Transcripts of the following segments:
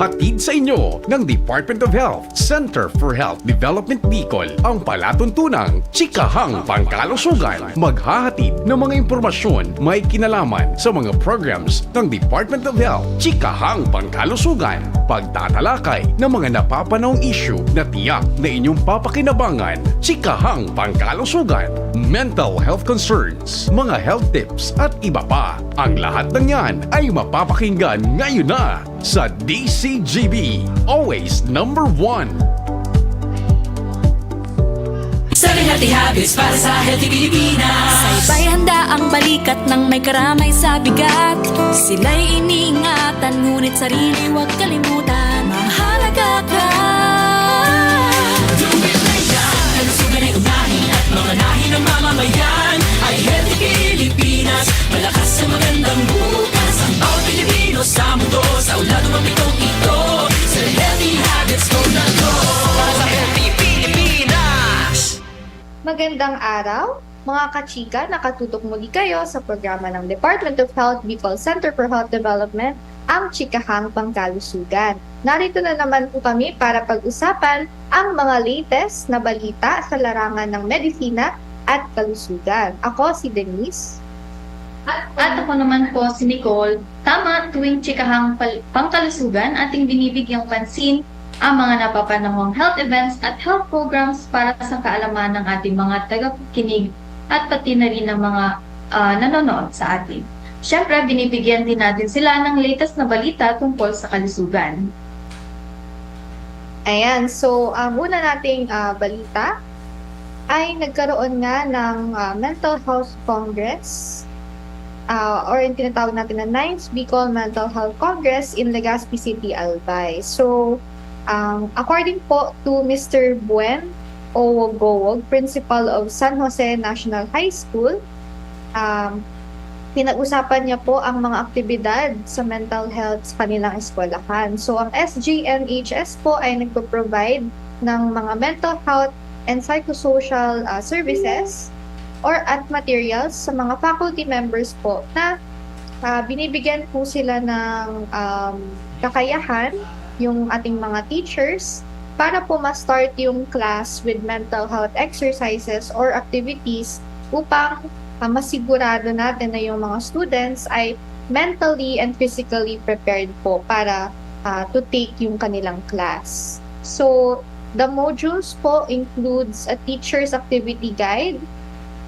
Hatid sa inyo ng Department of Health, Center for Health Development Bicol, ang palatuntunang Chikahang Pangkalusugan. Maghahatid ng mga impormasyon may kinalaman sa mga programs ng Department of Health, Chikahang Pangkalusugan. Pagtatalakay ng mga napapanahong issue na tiyak na inyong papakinabangan. Chikahang Pangkalusugan, mental health concerns, mga health tips at iba pa. Ang lahat ng yan ay mapapakinggan ngayon na sa DCGB, always number 1. 7 healthy habits para sa healthy Pilipinas. Sabay handa ang balikat ng may karamay sa bigat. Sila'y iniingatan, ngunit sarili huwag kalimutan. Mahalaga ka. Dumit na yan, kalusugan ay unahin at mga nahin ng mamamayan ay healthy Pilipinas. Malakas sa magandang bukas ang bawat Pilipino sa mundo. Sa ulado mapitong ito, sa healthy habits go na go. Para sa healthy Pilipinas. Magandang araw, mga kachika, nakatutok muli kayo sa programa ng Department of Health Bicol Center for Health Development, ang Chikahang Pangkalusugan. Narito na naman po kami para pag-usapan ang mga latest na balita sa larangan ng medisina at kalusugan. Ako si Denise. At ako naman po si Nicole. Tama, tuwing Chikahang Pangkalusugan, ating binibigyang pansin ang mga napapanahong health events at health programs para sa kaalaman ng ating mga tagapakinig at pati na rin ng mga nanonood sa atin. Siyempre, binibigyan din natin sila ng latest na balita tungkol sa kalusugan. Ayan, so ang una nating balita ay nagkaroon nga ng Mental Health Congress or yung tinatawag natin na 9th Bicol Mental Health Congress in Legazpi City, Albay. So, according po to Mr. Buen Owogowog, Principal of San Jose National High School, pinag-usapan niya po ang mga aktibidad sa mental health sa kanilang eskwelahan. So, ang SGMHS po ay nagpo-provide ng mga mental health and psychosocial services or at materials sa mga faculty members po na binibigyan po sila ng kakayahan yung ating mga teachers para po ma-start yung class with mental health exercises or activities upang masigurado natin na yung mga students ay mentally and physically prepared po para to take yung kanilang class. So, the modules po includes a teacher's activity guide,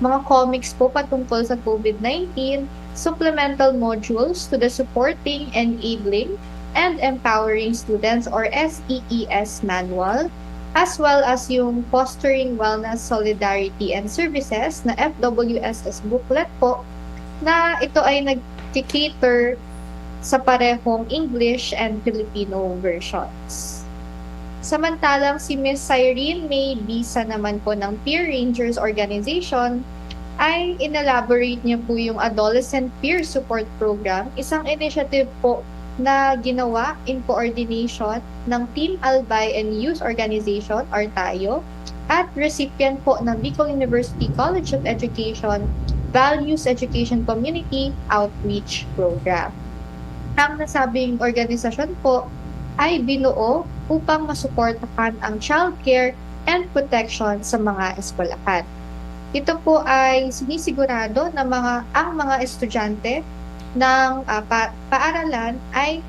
mga comics po patungkol sa COVID-19, supplemental modules to the supporting, enabling, and empowering students or SEES manual, as well as yung fostering wellness, solidarity, and services na FWSS booklet po na ito ay nag-cater sa parehong English and Filipino versions. Samantalang si Ms. Cyrene May Bisa naman po ng Peer Rangers Organization ay inelaborate niya po yung Adolescent Peer Support Program, isang initiative po na ginawa in coordination ng Team Albay and Youth Organization or TAYO at recipient po ng Bicol University College of Education Values Education Community Outreach Program. Ang nasabing organisasyon po ay binuo upang masuportahan ang childcare and protection sa mga eskwelahan. Ito po ay sinisigurado na ang mga estudyante ng paaralan ay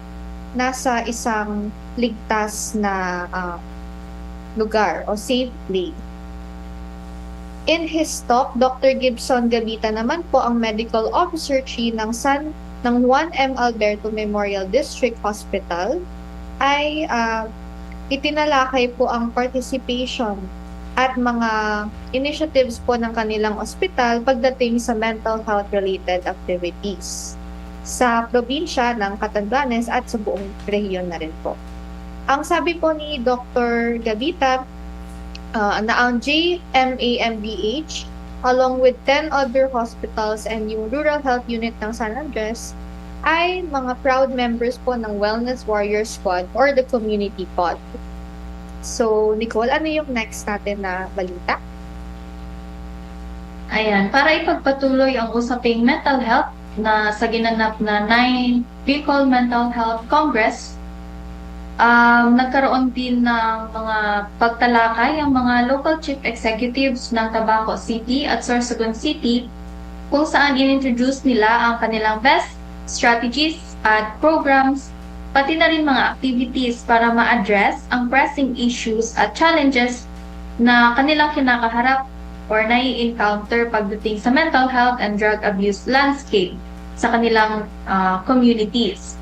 nasa isang ligtas na lugar o safe place. In his talk, Dr. Gibson Gabita naman po ang Medical Officer Chief ng Juan M. Alberto Memorial District Hospital ay itinalakay po ang participation at mga initiatives po ng kanilang ospital pagdating sa mental health related activities sa probinsya ng Catanduanes at sa buong rehiyon na rin po. Ang sabi po ni Dr. Gabita na ang JMAMBH along with 10 other hospitals and yung Rural Health Unit ng San Andres ay mga proud members po ng Wellness Warrior Squad or the Community Pod. So, Nicole, ano yung next natin na balita? Ayan, para ipagpatuloy ang usaping mental health na sa ginanap na 9 Bicol Mental Health Congress, Nagkaroon din ng mga pagtalakay ang mga local chief executives ng Tabaco City at Sorsogon City kung saan in-introduce nila ang kanilang best strategies at programs, pati na rin mga activities para ma-address ang pressing issues at challenges na kanilang kinakaharap or nai-encounter pagdating sa mental health and drug abuse landscape sa kanilang communities.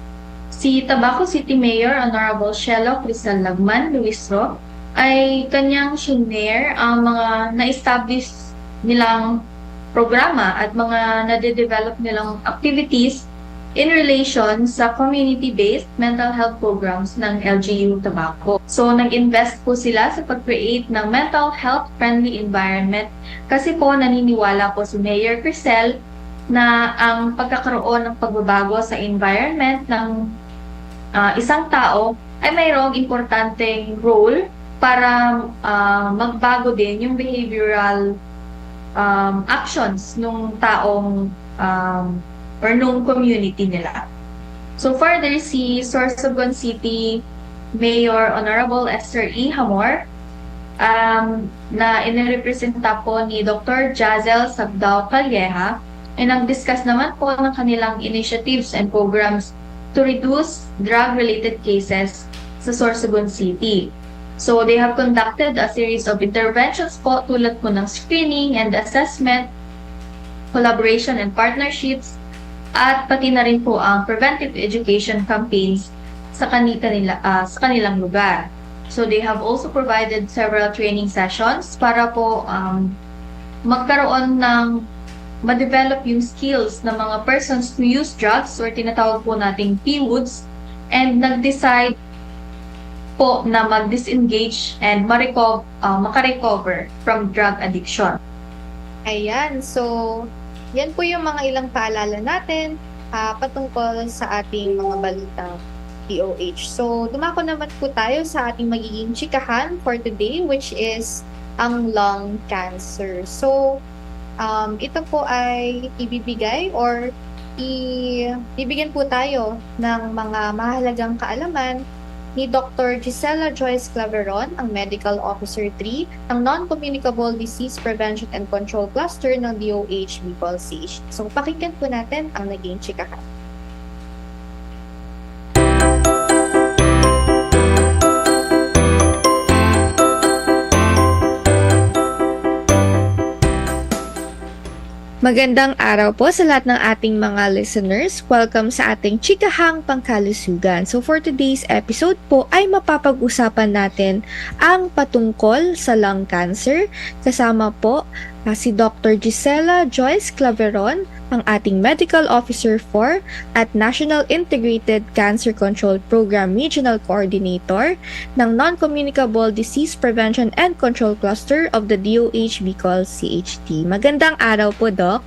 Si Tabaco City Mayor Honorable Shelo Cristal Lagman Luisro ay kanyang shinare ang mga na-establish nilang programa at mga nade-develop nilang activities in relation sa community-based mental health programs ng LGU Tabaco. So, nag-invest po sila sa pag-create ng mental health-friendly environment kasi po naniniwala po si Mayor Crisel na ang pagkakaroon ng pagbabago sa environment ng isang tao ay mayroong importanteng role para magbago din yung behavioral actions nung taong or nung community nila. So further, si Sorsogon City Mayor Honorable Esther E. Hamor na inirepresenta po ni Dr. Jazel Sabdao Calleja ay nag-discuss naman po ng kanilang initiatives and programs to reduce drug-related cases sa Sorsogon City. So they have conducted a series of interventions po tulad po ng screening and assessment, collaboration and partnerships, at pati na rin po ang preventive education campaigns sa kanilang lugar. So they have also provided several training sessions para po magkaroon ng ma-develop yung skills ng mga persons who use drugs or tinatawag po nating PWODs, and nag-decide po na mag-disengage and makarecover from drug addiction. Ayan, so yan po yung mga ilang paalala natin patungkol sa ating mga balitang DOH. So, dumako naman po tayo sa ating magiging chikahan for today, which is ang lung cancer. So, ito po ay ibibigay or ibibigyan po tayo ng mga mahalagang kaalaman ni Dr. Gisela Joyce Claveron, ang Medical Officer 3 ng Non-Communicable Disease Prevention and Control Cluster ng DOH Bicol CH. So, pakinggan po natin ang naging chikahan. Magandang araw po sa lahat ng ating mga listeners. Welcome sa ating Chikahang Pangkalusugan. So for today's episode po ay mapapag-usapan natin ang patungkol sa lung cancer. Kasama po si Dr. Gisela Joyce Claveron, ang ating Medical Officer 4 at National Integrated Cancer Control Program Regional Coordinator ng Non-Communicable Disease Prevention and Control Cluster of the DOH Bicol CHT. Magandang araw po, Doc.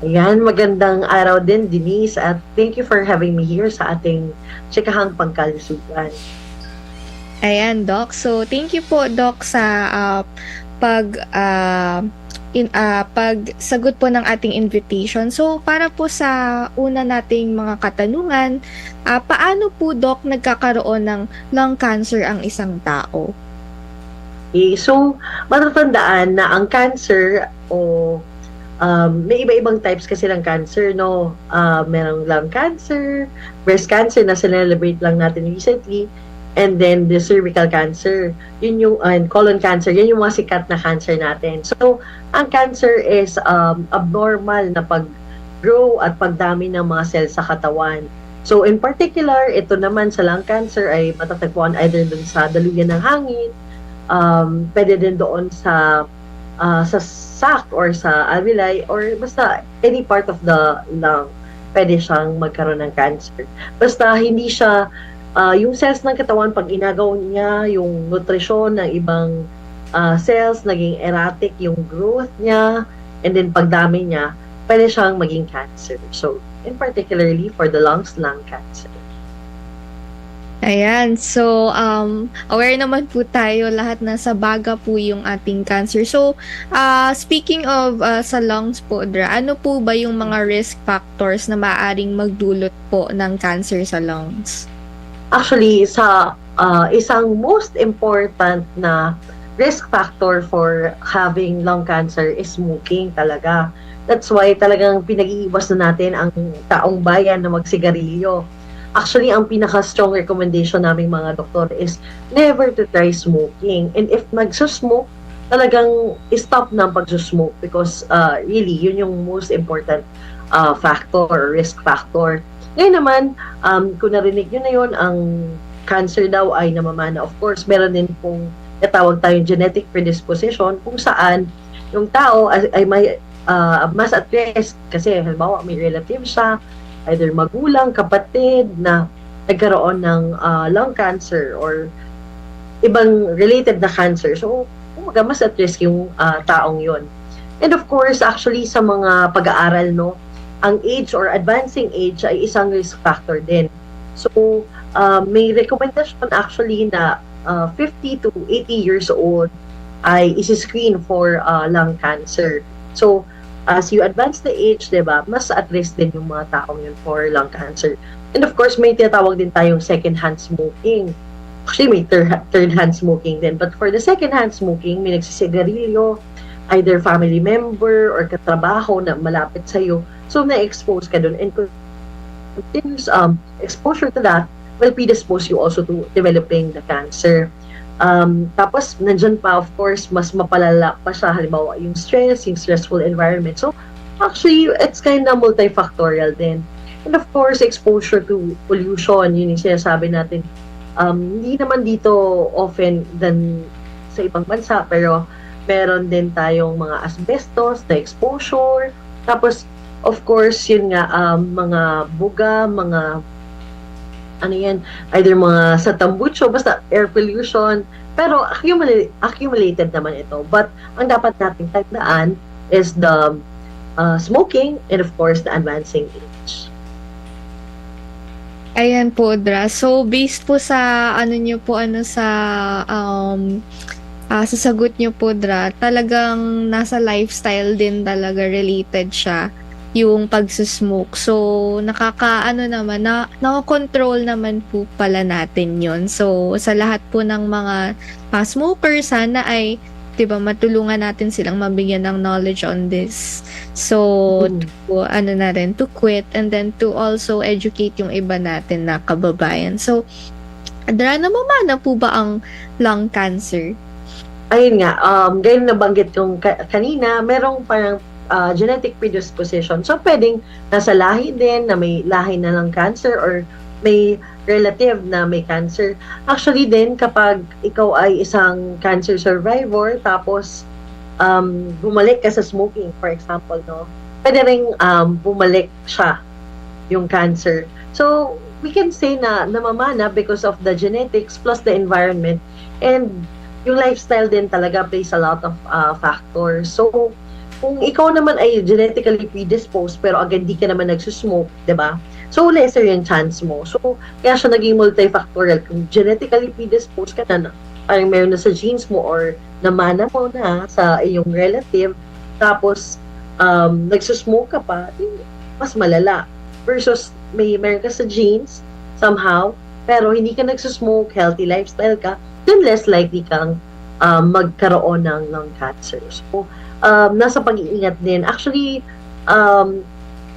Ayan, magandang araw din, Denise, at thank you for having me here sa ating Chikahang Pangkalusugan. Ayan, Doc. So, thank you po, Doc, sa pagsagot po ng ating invitation. So, para po sa una nating mga katanungan, paano po, Doc, nagkakaroon ng lung cancer ang isang tao? Okay, so, matatandaan na ang cancer may iba-ibang types kasi ng cancer, no? Merong lung cancer, breast cancer na celebrate lang natin recently, and then the cervical cancer, yun yung and colon cancer, yan yung mga sikat na cancer natin. So, ang cancer is abnormal na pag-grow at pagdami ng mga cells sa katawan. So, in particular, ito naman sa lung cancer ay matatagpuan either dun sa daluyan ng hangin, pwede din doon sa sac or sa alveoli or basta any part of the lung, pwede siyang magkaroon ng cancer. Basta hindi siya yung cells ng katawan, pag inagaw niya yung nutrisyon ng ibang cells, naging erratic yung growth niya, and then pagdami niya, pwede siyang maging cancer. So, in particularly for the lungs, lung cancer. Ayan. So, aware naman po tayo lahat na sa baga po yung ating cancer. So, speaking of sa lungs po, Dra, ano po ba yung mga risk factors na maaaring magdulot po ng cancer sa lungs? actually sa isang most important na risk factor for having lung cancer is smoking talaga. That's why talagang pinag-iiwas na natin ang taong bayan na magsigarilyo. Actually, ang pinaka-strong recommendation naming mga doktor is never to try smoking. And if magsusmoke, talagang stop na ang pagsusmoke because really, yun yung most important factor or risk factor. Ngayon naman, kung narinig nyo na yun, ang cancer daw ay namamana. Of course, meron din pong natawag tayong genetic predisposition kung saan yung tao ay may mas at risk kasi halimbawa may relative siya, either magulang, kapatid na nagkaroon ng lung cancer or ibang related na cancer. So, mas at risk yung taong yon. And of course, actually sa mga pag-aaral, no, ang age or advancing age ay isang risk factor din. So, may recommendation actually na 50 to 80 years old ay isi-screen for lung cancer. So, as you advance the age, diba, mas at risk din yung mga taong yun for lung cancer. And of course, may tinatawag din tayong second-hand smoking. Actually, may third-hand smoking din. But for the second-hand smoking, may nagsisigarilyo, either family member or katrabaho na malapit sa'yo. So, na-expose ka dun. And continuous exposure to that will predispose you also to developing the cancer. Tapos, nandyan pa, of course, mas mapalala pa siya. Halimbawa, yung stress, yung stressful environment. So, actually, it's kind of multifactorial din. And of course, exposure to pollution, yun yung sinasabi natin. Hindi naman dito often than sa ibang bansa, pero meron din tayong mga asbestos na exposure. Tapos, of course, yun nga, mga buga, mga either mga sa tambucho, basta air pollution, pero accumulated naman ito. But ang dapat nating tandaan is the smoking and of course the advancing age. Ayan po, Dra. So, based po sa sa sagot nyo po, Dra, talagang nasa lifestyle din talaga related siya yung pagsusmoke. So, nakakontrol naman po pala natin yon. So, sa lahat po ng mga smokers, sana ay, diba, matulungan natin silang mabigyan ng knowledge on this. So, to quit and then to also educate yung iba natin na kababayan. So, Dra, namamana po ba ang lung cancer? Ayun nga, gaya nabanggit yung kanina, merong parang genetic predisposition. So, pwedeng nasa lahi din na may lahi na ng cancer or may relative na may cancer. Actually din, kapag ikaw ay isang cancer survivor, tapos bumalik ka sa smoking, for example, no? Pwede rin bumalik siya, yung cancer. So, we can say na namamana because of the genetics plus the environment, and yung lifestyle din talaga plays a lot of factors. So, kung ikaw naman ay genetically predisposed pero agad di ka naman nagsusmoke, diba? So, lesser yung chance mo. So, kaya siya naging multifactorial. Kung genetically predisposed ka na, parang meron na sa genes mo or namana mo na sa iyong relative, tapos nagsusmoke ka pa, mas malala. Versus, meron ka sa genes, somehow, pero hindi ka nagsusmoke, healthy lifestyle ka, then less likely kang magkaroon ng lung cancer. So, nasa pag-iingat din. Actually,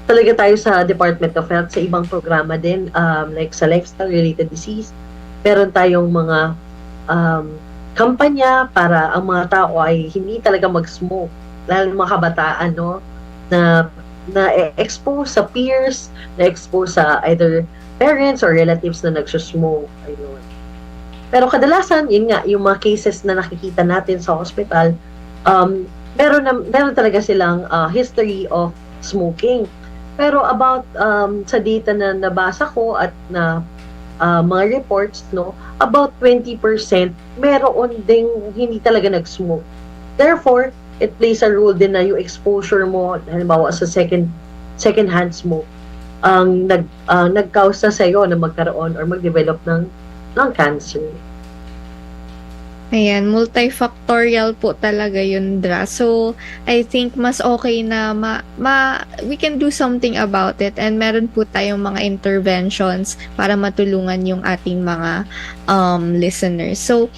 talaga tayo sa Department of Health, sa ibang programa din, like sa lifestyle-related disease, meron tayong mga kampanya para ang mga tao ay hindi talaga mag-smoke, lalo mga kabataan, no, na expose sa peers, na expose sa either parents or relatives na nagsusmoke. Ayun. Pero kadalasan, yun nga, yung mga cases na nakikita natin sa hospital, meron talaga silang history of smoking. Pero about sa data na nabasa ko at na mga reports, no, about 20% meron ding hindi talaga nag-smoke. Therefore, it plays a role din na yung exposure mo, halimbawa sa second-hand smoke, ang nag-cause na sa'yo na magkaroon or mag-develop ng lung cancer. Ayan, multifactorial po talaga yun, Dra. So, I think mas okay na we can do something about it and meron po tayong mga interventions para matulungan yung ating mga listeners. So,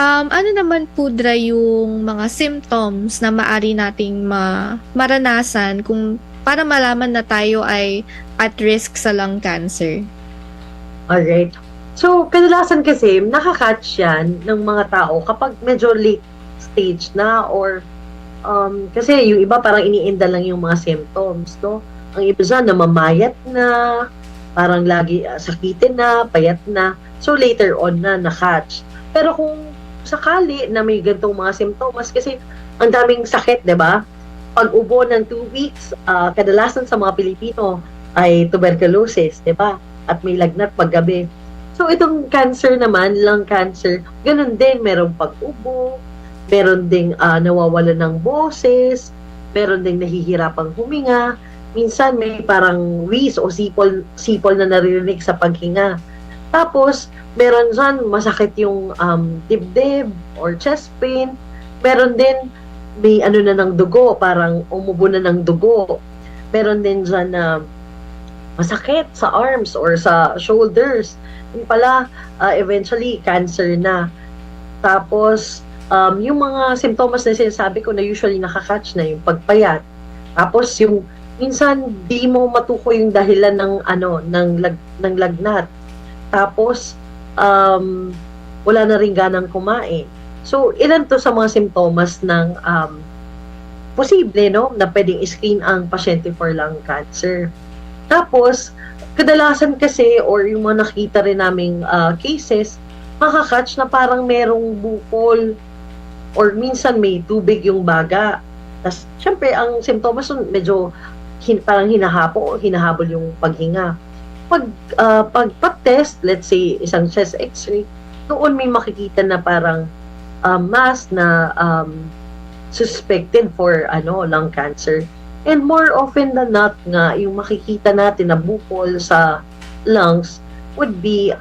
ano naman po, Dra, yung mga symptoms na maari nating maranasan kung para malaman na tayo ay at risk sa lung cancer? Alright. So, kadalasan kasi, nakakatch yan ng mga tao kapag medyo late stage na or kasi yung iba parang iniinda lang yung mga symptoms, no? Ang iba dyan, namamayat na, parang lagi sakitin na, payat na. So, later on na nakatch. Pero kung sakali na may gantong mga symptoms, kasi ang daming sakit, di ba? Pag ubo ng 2 weeks, kadalasan sa mga Pilipino ay tuberculosis, di ba? At may lagnat paggabi. So, itong cancer naman, lung cancer, ganun din, merong pag-ubo, meron ding nawawala ng boses, meron ding nahihirapang huminga, minsan may parang wheeze o sipol na naririnig sa paghinga. Tapos, meron dyan masakit yung dibdib or chest pain, meron din may ano na ng dugo, parang umubo na ng dugo, meron din dyan na masakit sa arms or sa shoulders. Yung pala, eventually, cancer na. Tapos, yung mga simptomas na sinasabi ko na usually nakakatch na yung pagpayat. Tapos, yung minsan, di mo matukoy yung dahilan ng lagnat. Tapos, wala na rin ganang kumain. So, ilan to sa mga simptomas ng posible, no, na pwedeng screen ang pasyente for lung cancer. Tapos, kadalasan kasi or yung mga nakita rin naming cases, makakatch na parang merong bukol or minsan may tubig yung baga. Tapos, syempre, ang simptomas nun medyo parang hinahabol yung paghinga. Pag-test, let's say, isang chest x-ray, doon may makikita na parang mass na suspected for lung cancer. And more often than not nga, yung makikita natin na bukol sa lungs would be,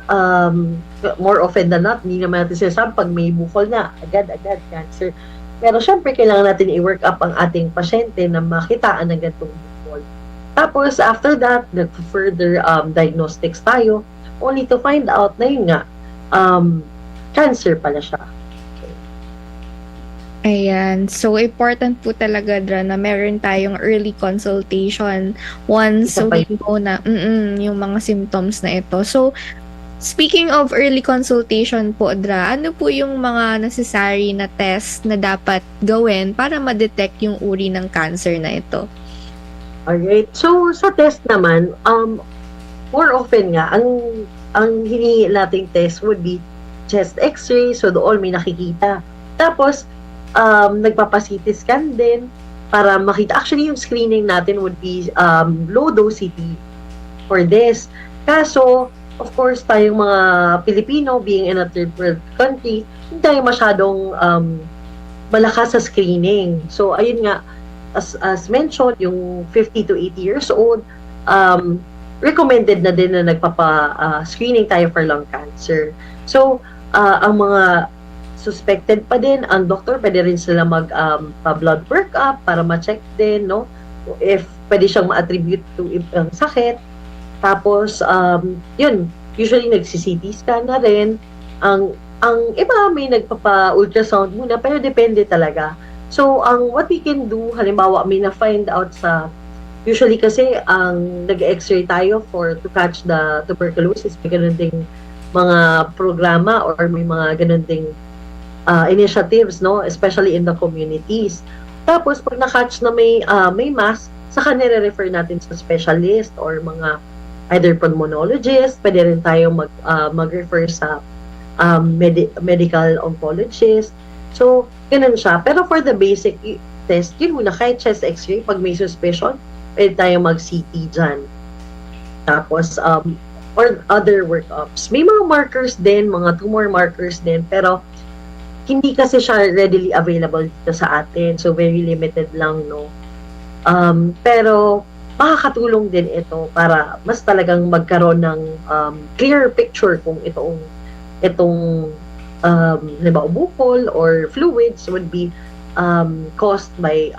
more often than not, hindi naman natin sinasabi pag may bukol na, agad-agad cancer. Pero syempre, kailangan natin i-work up ang ating pasyente na makitaan ng ganitong bukol. Tapos, after that, further diagnostics tayo, only to find out na yun nga, cancer pala siya. Ayan. So, important po talaga, Dra, na meron tayong early consultation once we know na yung mga symptoms na ito. So, speaking of early consultation po, Dra, ano po yung mga necessary na test na dapat gawin para ma-detect yung uri ng cancer na ito? Alright. So, sa test naman, more often nga, ang hinihingi nating test would be chest x-ray, so doon may nakikita. Tapos, nagpapa-CT scan din para makita. Actually, yung screening natin would be low-dose CT for this. Kaso, of course, tayong mga Pilipino, being in a third world country, hindi tayo masyadong malakas sa screening. So, ayun nga, as mentioned, yung 50 to 80 years old, recommended na din na nagpapa-screening tayo for lung cancer. So, ang mga suspected pa din, ang doktor pwede rin sila mag-blood workup para ma-check din, no? If pwede siyang ma-attribute to ibang sakit. Tapos, yun, usually nagsi-CT scan na rin. Ang iba may nagpapa-ultrasound muna, pero depende talaga. So, what we can do, halimbawa, may na-find out usually kasi, ang nag-x-ray tayo to catch the tuberculosis, may ganun ding mga programa or may mga ganun ding initiatives, no, especially in the communities. Tapos pag na-catch na may mass, saka nire-refer natin sa specialist or mga either pulmonologist, pwede rin tayo mag-refer sa medical oncologist. So, ganun siya. Pero for the basic test, yun muna, kahit chest x-ray, pag may suspicion, pwede tayo mag-CT dyan. Tapos, or other workups. May mga markers din, mga tumor markers din, pero hindi kasi siya readily available dito sa atin. So, very limited lang, no? Pero, makakatulong din ito para mas talagang magkaroon ng clear picture kung itong halimbawa bukol or fluids would be caused by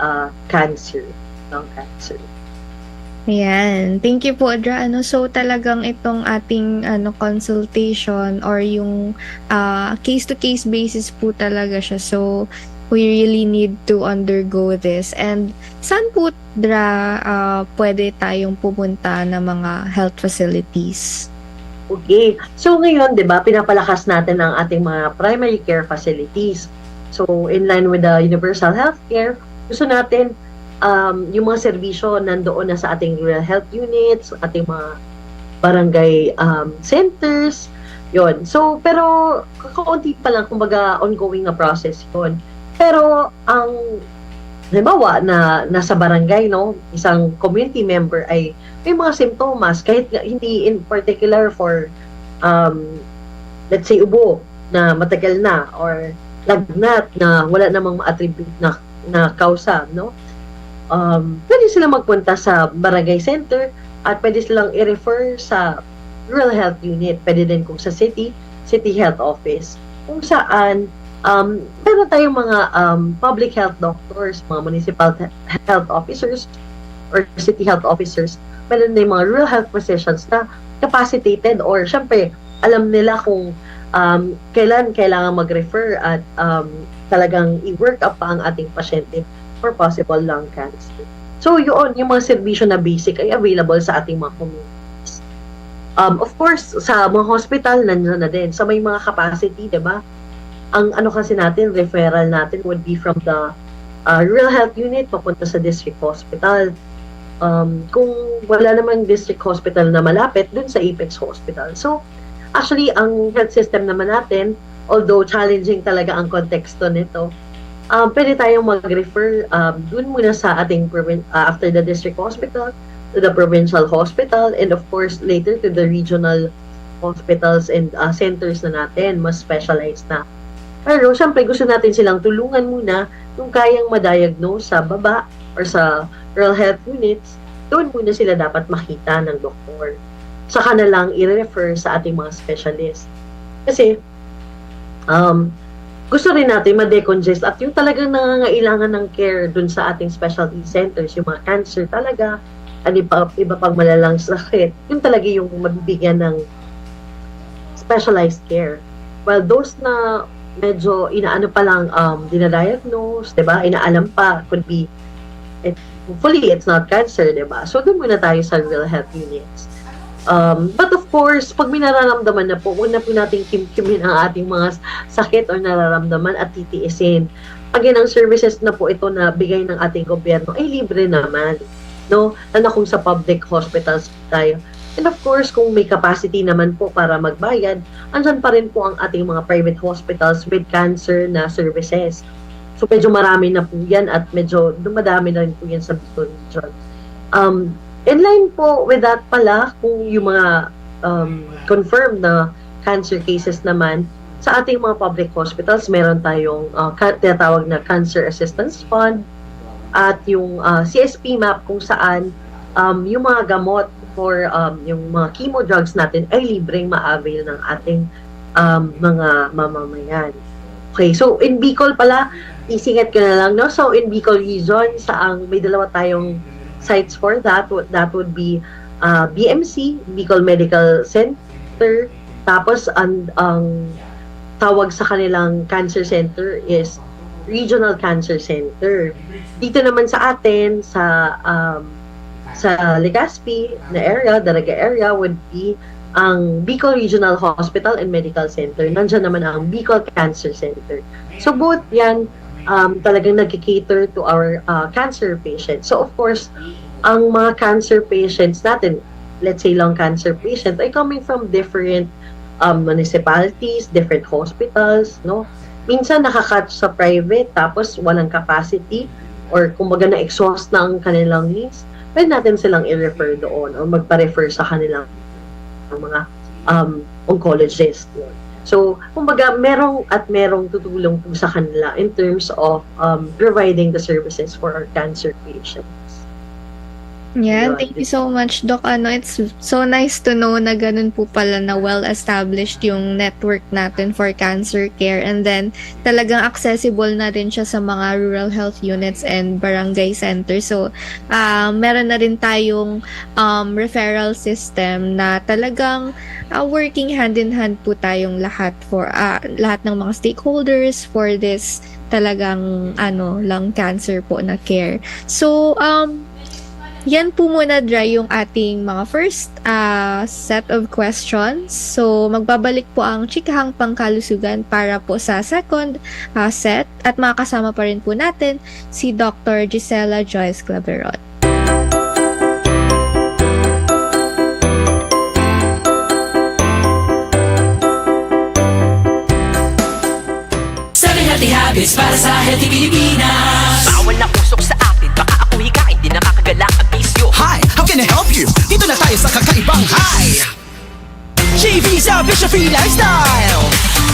cancer, lung cancer. Ayan. Thank you po, Adra. So talagang itong ating consultation or yung case-to-case basis po talaga siya. So we really need to undergo this. And saan po, Dra, pwede tayong pumunta ng mga health facilities? Okay. So ngayon, 'di ba, pinapalakas natin ang ating mga primary care facilities. So in line with the universal healthcare, gusto natin yung mga serbisyo nandoon na sa ating rural health units, ating mga barangay centers, yon. So, pero kakaunti pa lang, kumbaga ongoing na process yon. Pero ang halimbawa na nasa barangay, no, isang community member ay may mga simptomas, kahit hindi in particular for let's say ubo na matagal na or lagnat na wala namang ma-attribute na kausa, no? Pwede silang magpunta sa barangay center at pwede silang i-refer sa rural health unit. Pwede din kung sa city health office. Kung saan, meron tayong mga public health doctors, mga municipal health officers, or city health officers. Meron din mga rural health physicians na capacitated or syempre, alam nila kung kailan kailangan mag-refer at talagang i-work up pa ang ating pasyente for possible lung cancer. So yun, yung mga serbisyo na basic ay available sa ating mga communities. Of course, sa mga hospital, nandiyan na din. Sa may mga capacity, diba? Ang ano kasi natin, referral natin would be from the rural health unit papunta sa district hospital. Kung wala namang district hospital na malapit, dun sa Apex Hospital. So, actually, ang health system naman natin, although challenging talaga ang konteksto nito, pwede tayong mag-refer dun muna sa ating after the district hospital to the provincial hospital and of course later to the regional hospitals and centers na natin, mas specialized na. Pero syempre gusto natin silang tulungan muna kung kayang ma-diagnose sa baba or sa rural health units, doon muna sila dapat makita ng doktor. Saka na lang i-refer sa ating mga specialist. Kasi gusto rin natin ma-decongest at yung talagang nangangailangan ng care dun sa ating specialty centers, yung mga cancer talaga, at iba pang malalang sakit, yun talaga yung mabibigyan ng specialized care. While those na medyo inaano pa lang, dinadiagnose, diba? Inaalam pa, could be, hopefully it's not cancer, diba? So dun muna tayo sa rural health units. But of course, pag may nararamdaman na po, huwag na po natin kimkimin ang ating mga sakit o nararamdaman at titiisin. Again, ang services na po ito na bigay ng ating gobyerno ay libre naman. No? Lalo kung sa public hospitals tayo. And of course, kung may capacity naman po para magbayad, andyan pa rin po ang ating mga private hospitals with cancer na services. So medyo marami na po yan at medyo dumadami na rin po yan sa Bicol region. In line po with that pala, kung yung mga confirmed na cancer cases naman, sa ating mga public hospitals, meron tayong tinatawag na Cancer Assistance Fund at yung CSP map kung saan yung mga gamot for yung mga chemo drugs natin ay libreng ma-avail ng ating mga mamamayan. Okay, so in Bicol pala, isingit ko na lang, no? So in Bicol region, saang may dalawa tayong sites for that would be BMC, Bicol Medical Center, tapos ang tawag sa kanilang cancer center is Regional Cancer Center. Dito naman sa atin sa Legazpi na area, Daraga area would be ang Bicol Regional Hospital and Medical Center. Nandiyan naman ang Bicol Cancer Center. So both yan talagang nag-cater to our cancer patients. So of course, ang mga cancer patients natin, let's say lung cancer patient, ay coming from different municipalities, different hospitals, no? Minsan nakakatch sa private tapos walang capacity or kumbaga na-exhaust na ang kanilang needs, pwede natin silang i-refer doon o magpa-refer sa kanilang mga oncologist. No? So, kumbaga, merong tutulong po sa kanila in terms of providing the services for our cancer patients. Yan, Yun. thank you so much, Doc. It's so nice to know na ganun po pala na well-established yung network natin for cancer care, and then talagang accessible na rin siya sa mga rural health units and barangay centers. So, meron na rin tayong referral system na talagang working hand in hand po tayong lahat for lahat ng mga stakeholders for this talagang lung cancer po na care. So, yan po muna dry yung ating mga first set of questions. So, magbabalik po ang Chikahang Pangkalusugan para po sa second set at makakasama pa rin po natin si Dr. Gisela Joyce Claveron. Seven healthy habits para sa healthy Pilipinas. Bawal na usok sa atin, baka ako hikain, di nakakagalak ang bisyo. Hi, how can I help you? Dito na tayo sa kakaibang high JV sa Bishop Free Lifestyle.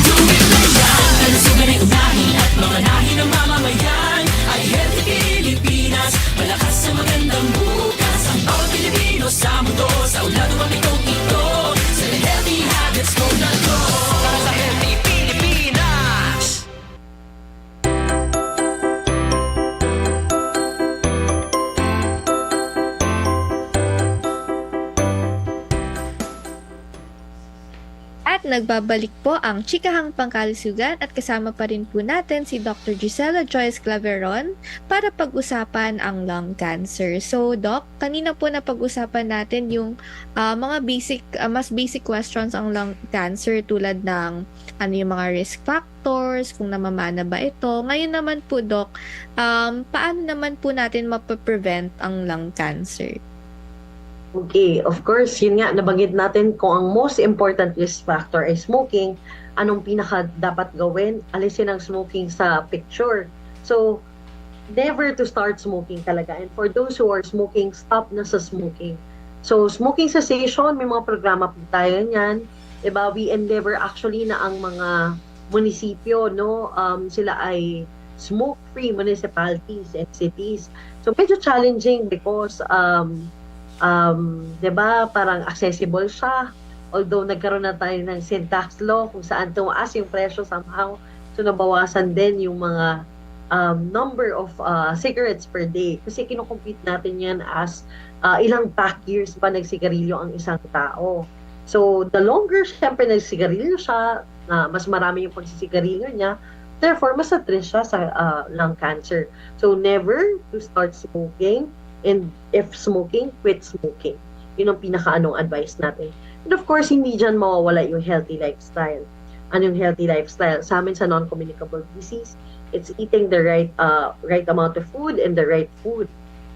Gawin mo yan, kalusugan ay unahin at mga nahi ng mamamayan ay healthy Pilipinas. Malakas sa magandang bukas ang bawat Pilipino sa mundo, sa ulado mapitong ito. Sa healthy habits ko na to. Para sa healthy Pilipinas. At nagbabalik po ang Chikahang Pangkalusugan at kasama pa rin po natin si Dr. Gisela Joyce Claveron para pag-usapan ang lung cancer. So, Doc, kanina po na pag-usapan natin yung mga mas basic questions ang lung cancer tulad ng yung mga risk factors, kung namamana ba ito. Ngayon naman po, Doc, paano naman po natin mapaprevent ang lung cancer? Okay, of course, yun nga, nabanggit natin kung ang most important risk factor ay smoking, anong pinaka dapat gawin? Alisin ang smoking sa picture. So, never to start smoking talaga. And for those who are smoking, stop na sa smoking. So, smoking cessation, may mga programa po tayo niyan. Diba? We endeavor actually na ang mga munisipyo, no? Sila ay smoke-free municipalities and cities. So, medyo challenging because diba, parang accessible siya. Although nagkaroon na tayo ng sin tax law kung saan tumaas yung presyo somehow. So nabawasan din yung mga number of cigarettes per day. Kasi kinukompute natin yan as ilang pack years pa nagsigarilyo ang isang tao. So the longer syempre nagsigarilyo siya, mas marami yung pagsisigarilyo niya, therefore mas at risk siya sa lung cancer. So never to start smoking. And if smoking, quit smoking. Yun ang pinaka-anong advice natin. And of course, hindi dyan mawawala yung healthy lifestyle. Ano yung healthy lifestyle? Sa amin sa non-communicable disease, it's eating the right amount of food and the right food.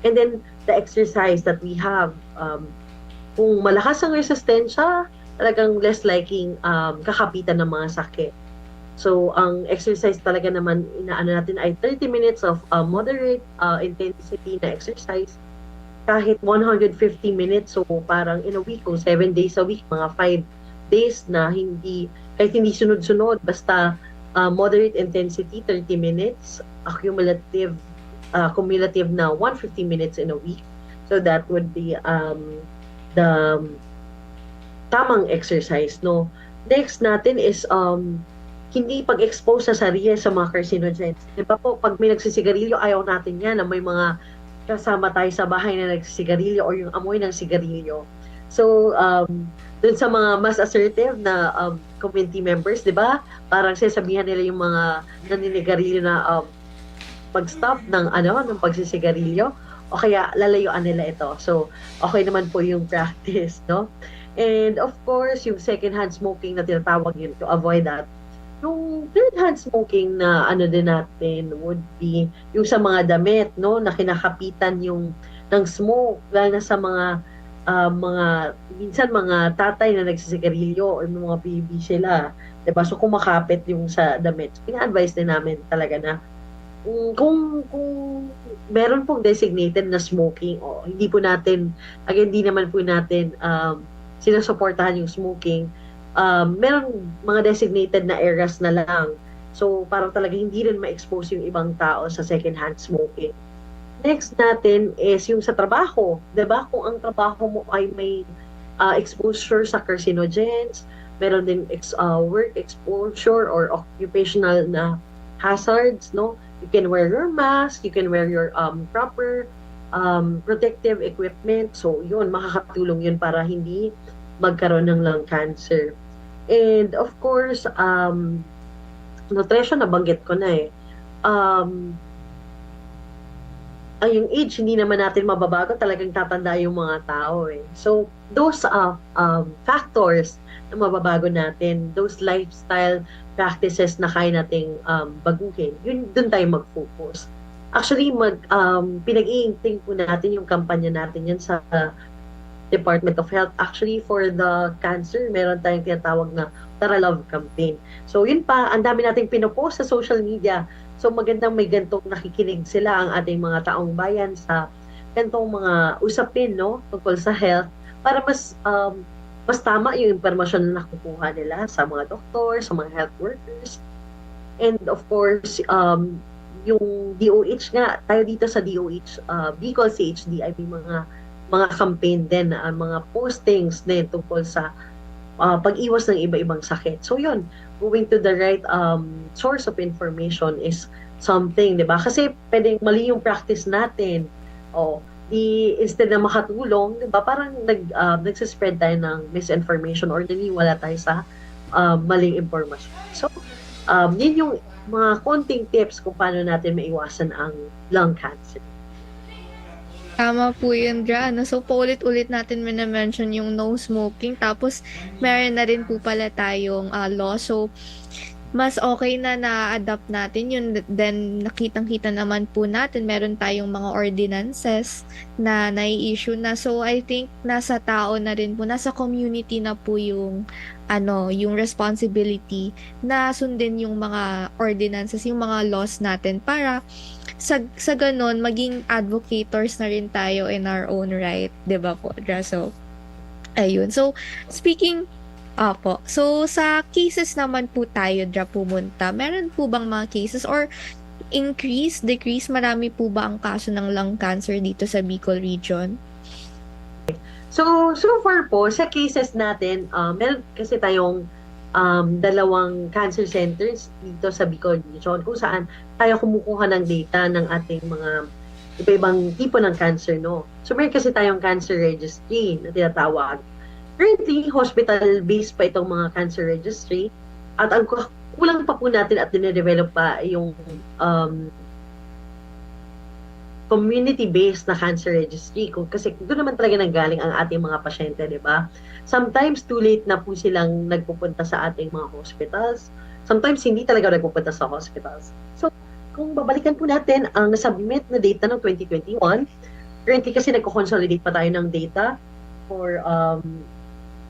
And then, the exercise that we have. Kung malakas ang resistensya, talagang less liking kakapitan ng mga sakit. So, ang exercise talaga naman, inaano natin ay 30 minutes of moderate intensity na exercise. Kahit 150 minutes, so parang in a week, kung 7 days a week, mga 5 days na kahit hindi sunod-sunod, basta moderate intensity, 30 minutes, cumulative na 150 minutes in a week. So, that would be the tamang exercise, no? Next natin is hindi pag-expose sa sarili sa mga carcinogens. Diba po, pag may nagsisigarilyo, ayaw natin yan na may mga kasama tayo sa bahay na nagsisigarilyo or yung amoy ng sigarilyo. So, dun sa mga mas assertive na community members, diba? Parang sasabihan nila yung mga naninigarilyo na pag-stop ng pagsisigarilyo o kaya lalayuan nila ito. So, okay naman po yung practice, no? And of course, yung second-hand smoking na tinatawag yun, to avoid that. Yung third-hand smoking na din natin would be yung sa mga damit, no, na kinakapitan ng smoke, lalo na sa minsan mga tatay na nagsisigarilyo o mga baby sila, diba? So kumakapit yung sa damit. So, ina-advise din namin talaga na kung meron pong designated na smoking o hindi naman po natin sinusuportahan yung smoking, meron mga designated na areas na lang. So, parang talaga hindi rin ma-expose yung ibang tao sa second-hand smoking. Next natin is yung sa trabaho. 'Di ba? Kung ang trabaho mo ay may exposure sa carcinogens, meron din work exposure or occupational na hazards, no? You can wear your mask, you can wear your proper protective equipment. So, yun, makakatulong yun para hindi magkaroon ng lung cancer. And of course, nutrition, nabanggit ko na eh. Yung age, hindi naman natin mababago, talagang tatanda yung mga tao eh. So, those factors na mababago natin, those lifestyle practices na kaya nating baguhin, yun, dun tayo mag-focus. Actually, pinag-iingting po natin yung kampanya natin yan sa Department of Health. Actually, for the cancer, meron tayong tinatawag na Tara Love campaign. So, yun pa, ang dami nating pinopost sa social media. So, magandang may gantong nakikinig sila ang ating mga taong bayan sa gantong mga usapin, no, tungkol sa health, para mas tama yung impormasyon na nakukuha nila sa mga doktor, sa mga health workers. And of course, yung DOH nga, tayo dito sa DOH, Bicol CHD, ay may mga campaign din, mga postings din tungkol sa pag-iwas ng iba-ibang sakit. So yun, going to the right source of information is something, di ba? Kasi pwedeng mali yung practice natin. Instead na makatulong, di ba? Parang nagsispread tayo ng misinformation or naniwala tayo sa maling information. So, yun yung mga konting tips kung paano natin maiwasan ang lung cancer. Tama po yun, Dra. So, paulit-ulit natin mention yung no smoking. Tapos, meron na rin po pala tayong law. So, mas okay na na-adapt natin yun. Then, nakitang-kita naman po natin, meron tayong mga ordinances na nai-issue na. So, I think nasa tao na rin po, nasa community na po yung responsibility na sundin yung mga ordinances, yung mga laws natin para sa ganun, maging advocators na rin tayo in our own right. Diba po, Dra? So, ayun. So, speaking, so sa cases naman po tayo, Dra, pumunta. Meron po bang mga cases or increase, decrease? Marami po ba ang kaso ng lung cancer dito sa Bicol region? So far po, sa cases natin, meron kasi tayong dalawang cancer centers dito sa Bicol region kung saan tayo kumukuha ng data ng ating mga iba-ibang tipo ng cancer, no? So, meron kasi tayong cancer registry na tinatawag. Currently, hospital-based pa itong mga cancer registry at ang kulang pa po natin at dine-develop pa yung community-based na cancer registry. Kasi doon naman talaga nanggaling ang ating mga pasyente, di ba? Sometimes too late na po silang nagpupunta sa ating mga hospitals. Sometimes hindi talaga nagpupunta sa hospitals. So, kung babalikan po natin ang nasubmit na data ng 2021, currently kasi nagko-consolidate pa tayo ng data for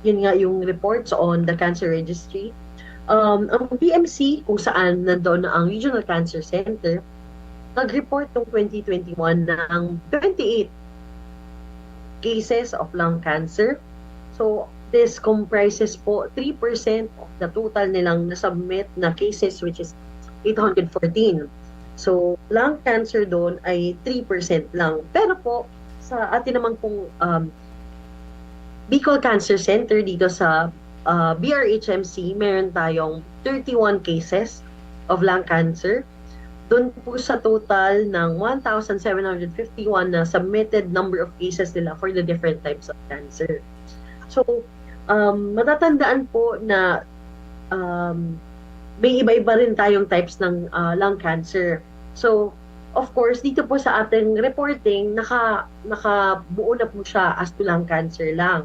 yun nga yung reports on the cancer registry. Ang PMC, kung saan nandoon na ang Regional Cancer Center, nag-report noong 2021 ng 28 cases of lung cancer. So, this comprises po 3% of the total nilang nasubmit na cases, which is 814. So, lung cancer doon ay 3% lang. Pero po, sa atin naman pong Bicol Cancer Center dito sa BRHMC, meron tayong 31 cases of lung cancer. Doon po sa total ng 1,751 na submitted number of cases nila for the different types of cancer. So, matatandaan po na may iba-iba rin tayong types ng lung cancer. So, of course, dito po sa ating reporting, nakabuo na po siya as to lung cancer lang.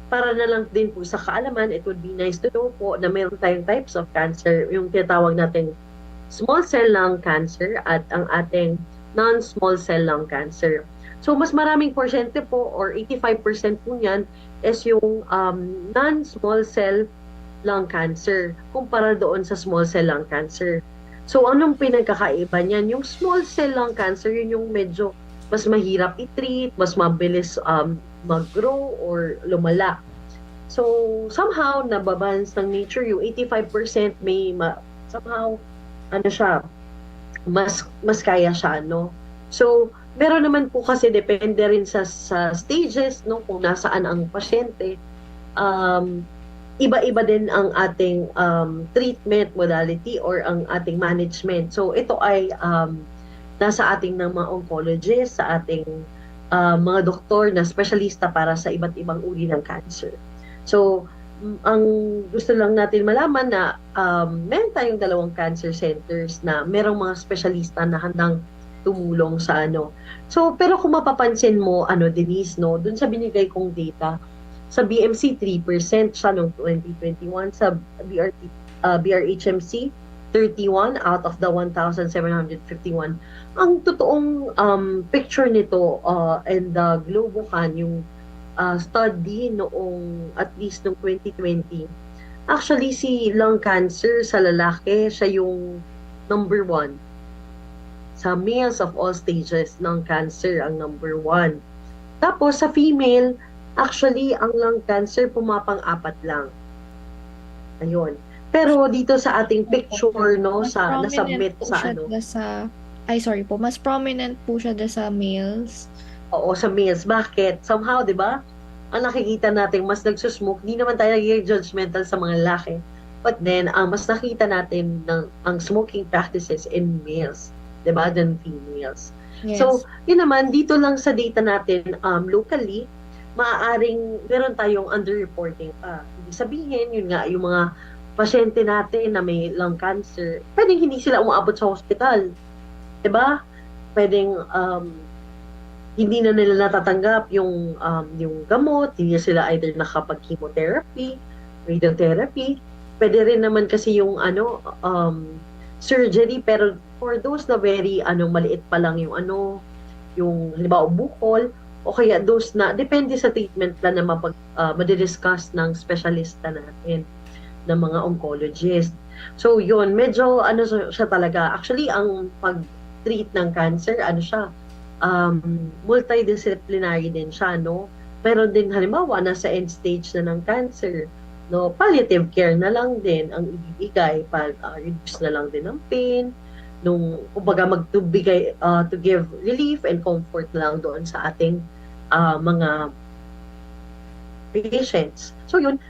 Para na lang din po sa kaalaman, it would be nice to know po na mayroon tayong types of cancer, yung tinatawag natin small cell lung cancer at ang ating non-small cell lung cancer. So, mas maraming porsyente po or 85% po niyan is yung non-small cell lung cancer kumpara doon sa small cell lung cancer. So, anong pinagkakaiba niyan? Yung small cell lung cancer, yun yung medyo mas mahirap i-treat, mas mabilis mag-grow or lumala. So, somehow, nababalance ng nature yung 85% may somehow, mas kaya siya, no? So, meron naman po kasi depende rin sa stages, no, kung nasaan ang pasyente. Iba-iba din ang ating treatment modality or ang ating management. So, ito ay nasa ating ng mga oncologist, sa ating mga doktor na specialista para sa iba't ibang uri ng cancer. So, ang gusto lang natin malaman na meron tayong 2 cancer centers na merong mga specialista na handang tumulong sa ano. So, pero kung mapapansin mo, Denise, no, dun sa binigay kong data, sa BMC 3% siya noong 2021, sa BRHMC 31 out of the 1,751. Ang totoong picture nito and the Globocan, yung study noong at least noong 2020, actually si lung cancer sa lalaki, siya yung number 1. Sa males of all stages ng cancer, ang number 1. Tapos sa female, actually ang lung cancer pumapang-4 lang. Ayun. Pero dito sa ating picture, no, sa na-submit sa mas prominent po siya sa males. Oo, sa males. Bakit? Somehow, di ba? Ang nakikita natin, mas nagsusmoke. Di naman tayo judgmental sa mga lalaki. But then, mas nakita natin ang smoking practices in males. Di ba? Than females. Yes. So, yun naman, dito lang sa data natin, locally, maaaring meron tayong underreporting pa. Ibig sabihin, yun nga, yung mga pasyente natin na may lung cancer, pwedeng hindi sila umaabot sa hospital. Diba? Pwedeng hindi na nila natatanggap yung gamot, hindi sila either nakapag-chemotherapy, radiotherapy. Pwede rin naman kasi yung surgery, pero for those na very maliit pa lang yung halimbawa bukol, o kaya those na depende sa treatment plan na madidiscuss ng specialista natin, ng mga oncologist. So yun, medyo siya talaga. Actually, ang pag-treat ng cancer, multidisciplinary din siya, no? Meron din halimbawa nasa end stage na ng cancer, no? Palliative care na lang din ang ibibigay, reduce na lang din ang pain, kumbaga to give relief and comfort na lang doon sa ating mga patients. So yun,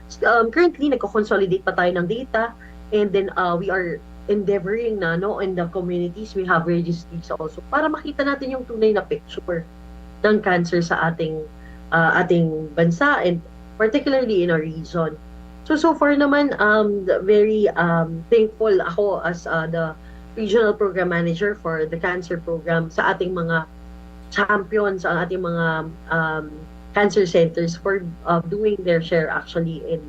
currently nagko-consolidate pa tayo ng data, and then we are endeavoring na, no, in the communities we have registries also para makita natin yung tunay na picture ng cancer sa ating bansa, and particularly in our region. So far naman, very thankful ako as the regional program manager for the cancer program sa ating mga champions, ang ating mga cancer centers for doing their share actually in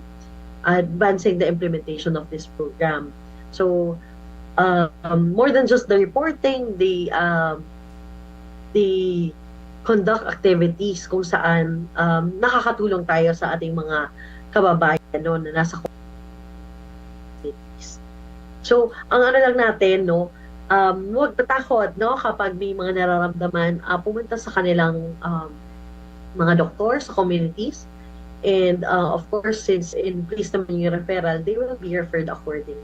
advancing the implementation of this program. So more than just the reporting, they conduct activities kung saan nakakatulong tayo sa ating mga kababayan, no, na nasa communities. So ang lang natin, no, huwag tatakot, no, kapag may mga nararamdaman, pumunta sa kanilang mga doktor sa communities, and of course, since in place naman yung referral, they will be referred accordingly.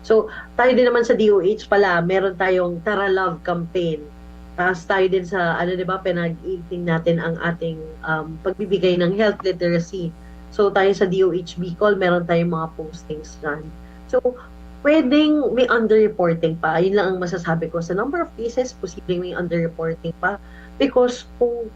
So tayo din naman sa DOH pala, meron tayong Tara Love campaign. Tapos tayo din sa diba, pinag-iiting natin ang ating pagbibigay ng health literacy. So tayo sa DOH Bicol, meron tayong mga postings dyan. So pwedeng may underreporting pa. Yun lang ang masasabi ko. Sa number of cases, posibleng may underreporting pa. Because kung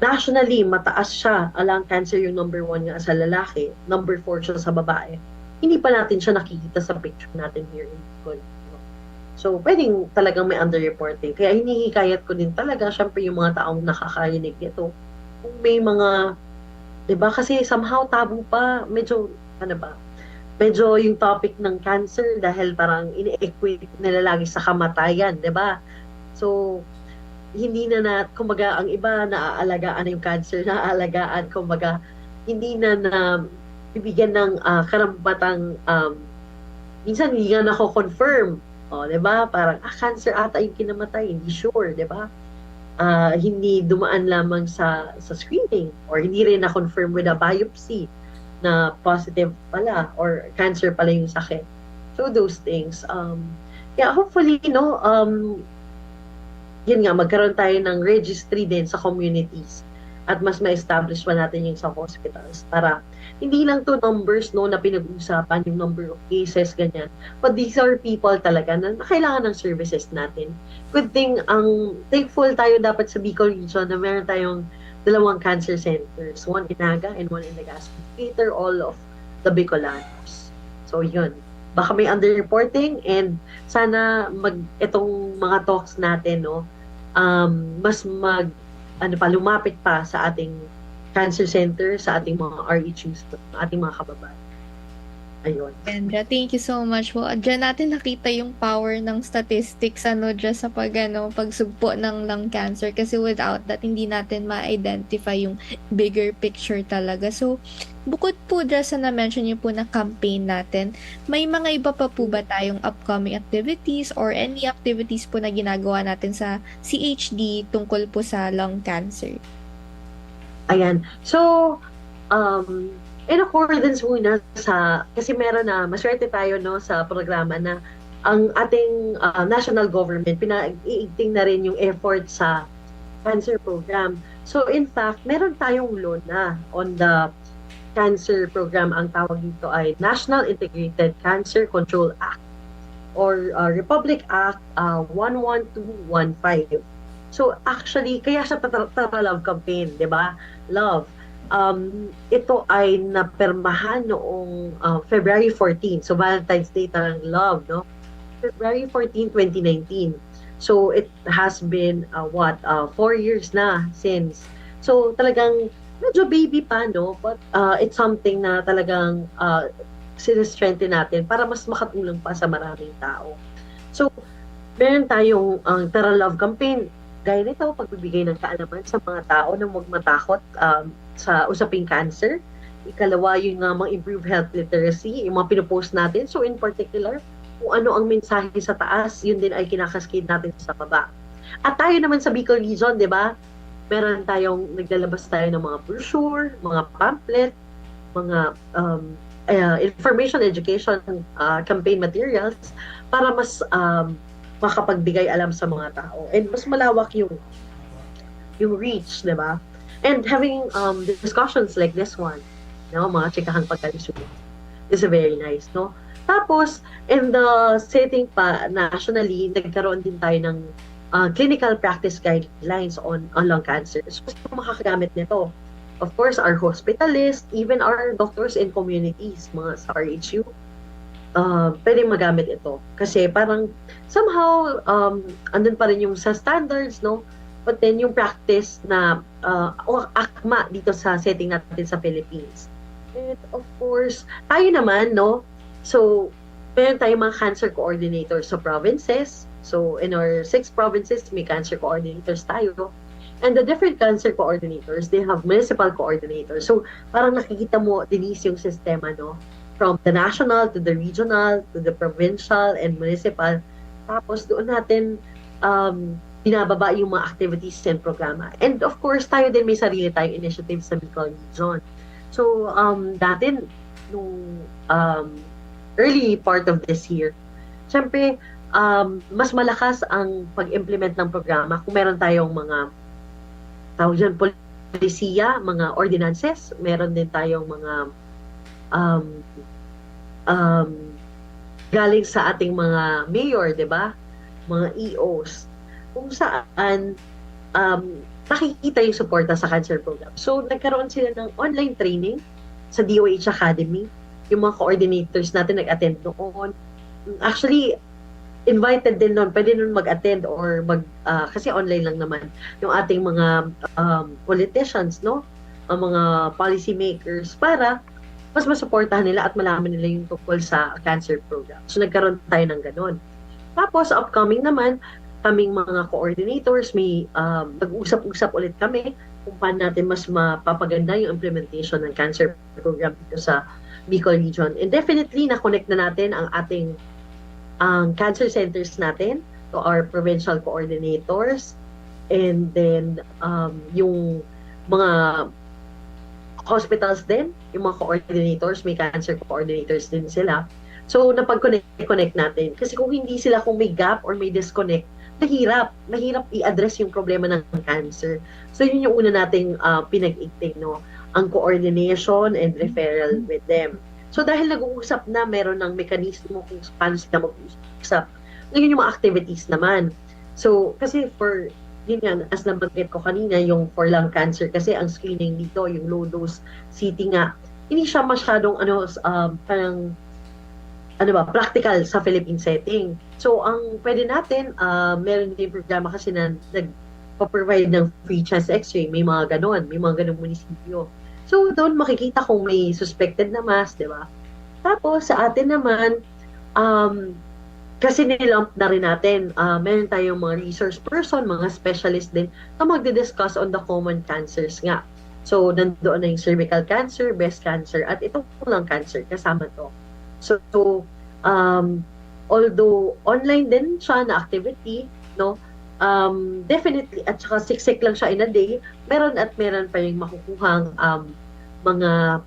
nationally, mataas siya, lung cancer yung number 1 nga sa lalaki, number 4 siya sa babae, hindi pa natin siya nakikita sa picture natin here in Bicol. So, pwedeng talagang may underreporting. Kaya hinihikayat ko din talaga, syempre yung mga taong nakakarinig nito, kung may mga, diba, kasi somehow tabu pa, medyo yung topic ng cancer dahil parang ini-equate nila lagi sa kamatayan, diba? So, hindi na kumbaga, ang iba naaalagaan yung cancer, naaalagaan, kumbaga, hindi na bibigyan ng karampatang, minsan hindi nga nako-confirm, diba? Parang, cancer ata yung kinamatay, hindi sure, diba? Hindi dumaan lamang sa screening, or hindi rin na-confirm with a biopsy na positive pala, or cancer pala yung sakit. So those things, Yeah, hopefully, no, yun nga, magkaroon tayo ng registry din sa communities at mas ma-establish pa natin yung sa hospitals para hindi lang to numbers, no, na pinag-uusapan yung number of cases, ganyan. But these are people talaga na kailangan ng services natin. Good thing, thankful tayo dapat sa Bicol region na meron tayong 2 cancer centers, one in Naga and one in Legazpi, cater all of the Bicolanos. So yun, baka may underreporting and sana itong mga talks natin, no, mas lumapit pa sa ating cancer center, sa ating mga RHUs, ating mga kababayan. Ayun. Kendra, thank you so much po. Diyan natin nakita yung power ng statistics dyan sa pagsugpo ng lung cancer kasi without that, hindi natin ma-identify yung bigger picture talaga. So, bukod po dyan sa na-mention niyo po na campaign natin, may mga iba pa po ba tayong upcoming activities or any activities po na ginagawa natin sa CHD tungkol po sa lung cancer? Ayan. So, in accordance muna kasi meron na, maswerte tayo, no, sa programa na ang ating national government, pinag-iigting na rin yung effort sa cancer program. So, in fact, meron tayong loan na on the cancer program. Ang tawag dito ay National Integrated Cancer Control Act or Republic Act 11215. So, actually, kaya sa Tara Love campaign, di ba? Love. Ito ay napermahan noong February 14. So, Valentine's Day talang love, no? February 14, 2019. So, it has been, 4 years na since. So, talagang medyo baby pa, no? But it's something na talagang sinistrengthen natin para mas makatulong pa sa maraming tao. So, meron tayong Tara Love campaign. Gaya nito, pagbibigay ng kaalaman sa mga tao na huwag matakot sa usaping cancer. Ikalawa, yung mga improve health literacy, yung mga pinupost natin. So in particular, kung ano ang mensahe sa taas, yun din ay kinakaskade natin sa baba. At tayo naman sa Bicol Region, di ba? Meron tayong, naglalabas tayo ng mga brochure, mga pamphlet, mga information education campaign materials para mas makapagbigay alam sa mga tao and mas malawak yung reach, di ba? And having discussions like this one, no, mga chikahang pagkalisugan is very nice, no? Tapos, in the setting pa nationally, nagkaroon din tayo ng clinical practice guidelines on lung cancer. So, makakagamit nito. Of course, our hospitalists, even our doctors in communities, mga sa RHU, pwedeng magamit ito. Kasi parang somehow, andun pa rin yung sa standards, no? But then yung practice na akma dito sa setting natin sa Philippines. And of course, tayo naman, no? So, meron tayong mga cancer coordinators sa provinces. So, in our 6 provinces, may cancer coordinators tayo. And the different cancer coordinators, they have municipal coordinators. So, parang nakikita mo, Denise, yung sistema, no? From the national to the regional to the provincial and municipal. Tapos doon natin binababa yung mga activities and programa. And of course, tayo din may sarili tayong initiatives sa Bicol Region. So, dati, nung early part of this year, syempre, mas malakas ang pag-implement ng programa kung meron tayong mga tawag dyan, polisiya, mga ordinances, meron din tayong mga galing sa ating mga mayor, di ba? Mga EOs, kung saan nakikita yung suporta sa cancer program. So, nagkaroon sila ng online training sa DOH Academy. Yung mga coordinators natin nag-attend noon. Actually, invited din noon. Pwede noon mag-attend or kasi online lang naman yung ating mga politicians, no? Ang mga policy makers para mas masuportahan nila at malaman nila yung tungkol sa cancer program. So, nagkaroon tayo ng ganun. Tapos, upcoming naman, kaming mga coordinators, may nag-usap-usap ulit kami kung paano natin mas mapapaganda yung implementation ng cancer program dito sa Bicol Region. And definitely, na-connect na natin ang ating cancer centers natin to our provincial coordinators and then yung mga hospitals din, yung mga coordinators, may cancer coordinators din sila So, napag-connect natin. Kasi kung may gap or may disconnect, mahirap i-address yung problema ng cancer. So, yun yung una nating pinag-igting, no? Ang coordination and referral with them. So, dahil nag-uusap na, meron ng mekanismo kung paano sila mag-uusap. Ngayon yung mga activities naman. So, kasi yun yan, as nabanggit ko kanina, yung for lung cancer, kasi ang screening dito, yung low dose CT nga, hindi siya masyadong parang practical sa Philippine setting. So, ang pwede natin, meron din programa kasi na nagpa-provide ng free chest x-ray. May mga ganun munisipyo. So, doon makikita kung may suspected na mass, di ba? Tapos, sa atin naman, kasi nilump na rin natin, meron tayong mga resource person, mga specialist din, na magdi-discuss on the common cancers nga. So, nandoon na yung cervical cancer, breast cancer, at itong lung cancer, kasama to. So, although online din siya na activity, no, definitely, at saka siksik lang siya in a day, meron pa yung makukuhang mga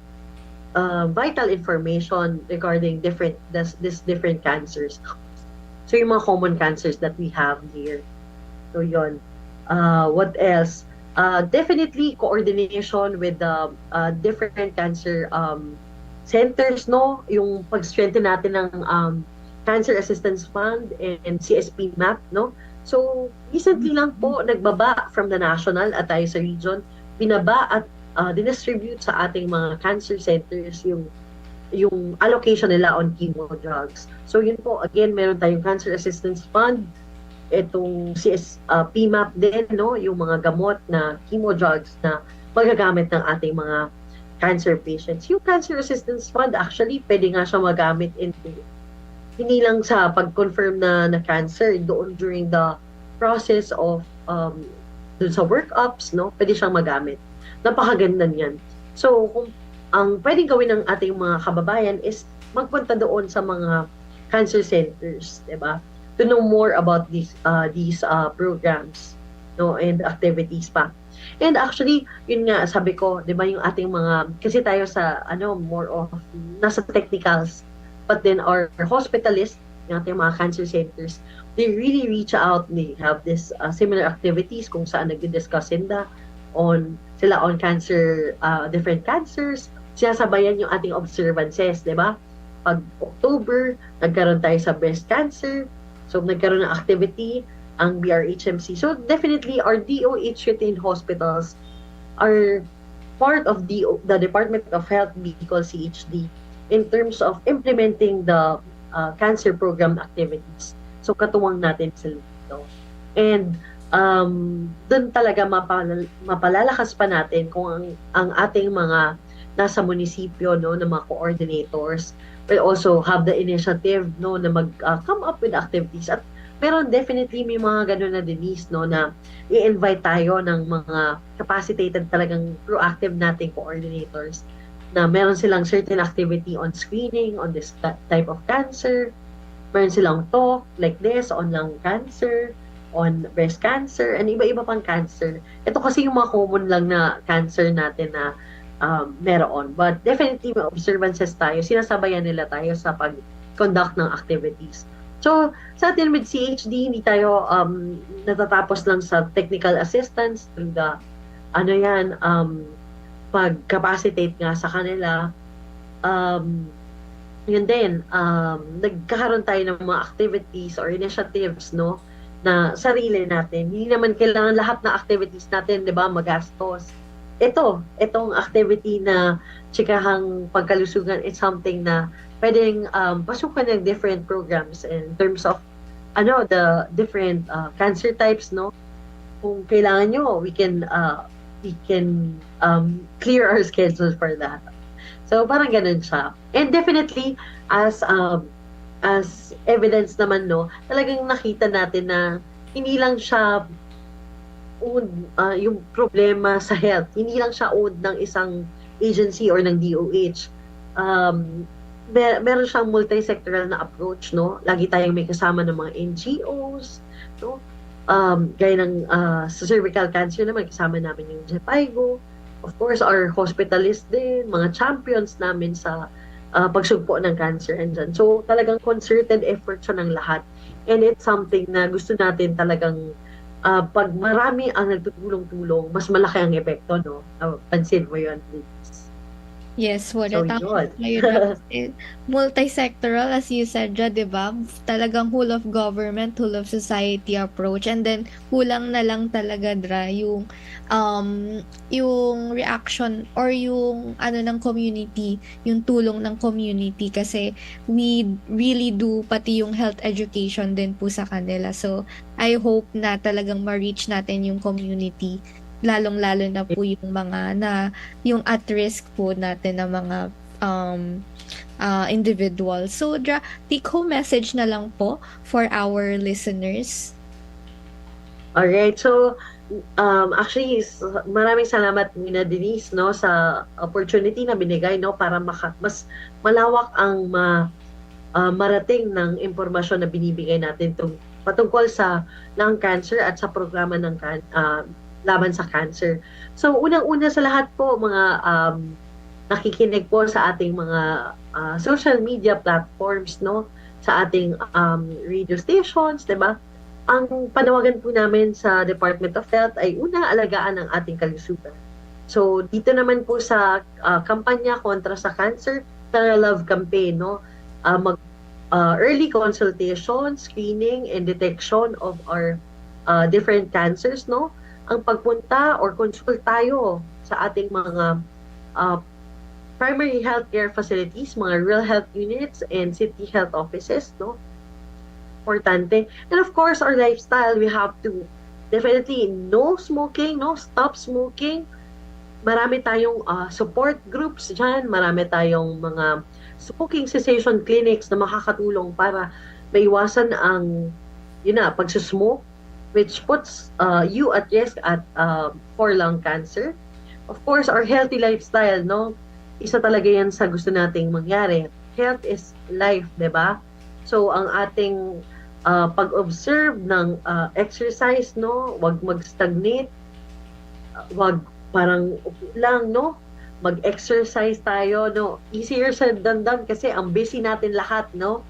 vital information regarding these different cancers. So, yung mga common cancers that we have here. So, yun. What else? Definitely, coordination with the different cancer centers, no? Yung pag-strengthen natin ng Cancer Assistance Fund and CSP MAP, no? So, recently lang po, nagbaba from the national at tayo sa region, binaba at distribute sa ating mga cancer centers yung allocation nila on chemo drugs. So, yun po, again, meron tayong Cancer Assistance Fund, itong PMAP din, no? Yung mga gamot na chemo drugs na magagamit ng ating mga cancer patients. Yung Cancer Assistance Fund, actually, pwede nga siya magamit hindi lang sa pag-confirm na cancer, doon during the process of dun sa workups, no? Pwede siyang magamit. Napakaganda niyan. So, kung ang pwedeng gawin ng ating mga kababayan is magpunta doon sa mga cancer centers, diba? To know more about these programs, no, and activities pa. And actually, yun nga, sabi ko, di ba, yung ating mga, kasi tayo sa, more of, nasa technicals, but then our hospitalists, yung ating mga cancer centers, they really reach out, they have this similar activities kung saan nagdi-discuss sila on cancer, different cancers, sinasabayan yung ating observances, di ba? Pag October, nagkaroon tayo sa breast cancer, so nagkaroon ng activity, ang BRHMC. So definitely our DOH retained hospitals are part of the Department of Health Bicol CHD in terms of implementing the cancer program activities. So katuwang natin sila dito. And doon talaga mapalalakas pa natin kung ang ating mga nasa munisipyo, no, na mga coordinators will also have the initiative, no, na come up with activities. At pero definitely may mga ganun na Denise, no, na i-invite tayo ng mga capacitated talagang proactive nating coordinators na meron silang certain activity on screening on this type of cancer, meron silang talk like this on lung cancer, on breast cancer, and iba-iba pang cancer. Ito kasi yung mga common lang na cancer natin na meron. But definitely may observances tayo, sinasabayan nila tayo sa pag-conduct ng activities. So, sa atin with CHD, hindi tayo natatapos lang sa technical assistance, pag-capacitate nga sa kanila. Yun din, nagkakaroon tayo ng mga activities or initiatives, no, na sarili natin. Hindi naman kailangan lahat na activities natin, di ba, magastos. Itong activity na Chikahang Pangkalusugan is something na pwedeng pasukan ng different programs in terms of the different cancer types, no? Kung kailangan nyo, we can clear our schedules for that. So parang ganun siya. And definitely as evidence naman, no, talagang nakita natin na hindi lang siya yung problema sa health, hindi lang siya ng isang agency or ng DOH. Meron siyang multi-sectoral na approach, no? Lagi tayong may kasama ng mga NGOs, no? Gaya ng sa cervical cancer naman, kasama namin yung JEPIGO. Of course, our hospitalists din, mga champions namin sa pagsugpo ng cancer andyan. So talagang concerted effort siya ng lahat. And it's something na gusto natin talagang pag marami ang nagtutulong-tulong, mas malaki ang epekto, no? Pansin mo yun, please. Yes, So, wala tapos ngayon multi-sectoral as you said, ja, 'di ba? Talagang whole of government, whole of society approach, and then kulang na lang talaga yung reaction or yung ano ng community, yung tulong ng community kasi we really do pati yung health education din po sa kanila. So, I hope na talagang ma-reach natin yung community lalong-lalo na po yung mga yung at risk po natin na mga individuals. So, take home message na lang po for our listeners. Alright, so actually maraming salamat Nina Denise, no, sa opportunity na binigay, no, para mas malawak ang marating ng impormasyon na binibigay natin patungkol sa lung cancer at sa programa ng laban sa cancer. So, unang-una sa lahat po, mga nakikinig po sa ating mga social media platforms, no? Sa ating radio stations, di ba? Ang panawagan po namin sa Department of Health ay una, alagaan ang ating kalusugan. So, dito naman po sa kampanya kontra sa cancer, Tara Love campaign, no? Early consultation, screening, and detection of our different cancers, no? Ang pagpunta or consult tayo sa ating mga primary healthcare facilities, mga rural health units, and city health offices, no? Importante. And of course, our lifestyle, we have to definitely no smoking, no? Stop smoking. Marami tayong support groups dyan, marami tayong mga smoking cessation clinics na makakatulong para maiwasan ang, pagsusmoke, which puts you at risk for lung cancer. Of course, our healthy lifestyle, no? Isa talaga yan sa gusto nating mangyari. Health is life, di ba? So, ang ating pag-observe ng exercise, no? Wag mag-stagnate. Wag parang upo lang, no? Mag-exercise tayo, no? Easier said than done kasi ang busy natin lahat, no?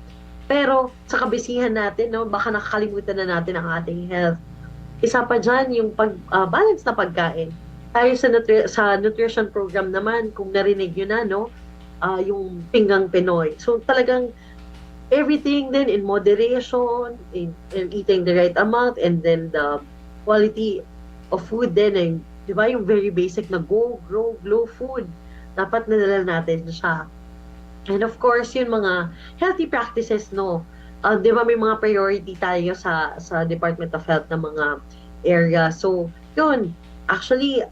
Pero sa kabisihan natin, no, baka nakakalimutan na natin ang ating health. Isa pa dyan, yung balance na pagkain. Tayo sa nutrition program naman, kung narinig nyo na, no, yung Pinggang Pinoy. So talagang everything then in moderation, in eating the right amount, and then the quality of food then, and, di ba, yung very basic na go, grow, glow food. Dapat nadala natin siya. And of course, yung mga healthy practices, no? Di ba may mga priority tayo sa Department of Health na mga area. So, yun. Actually,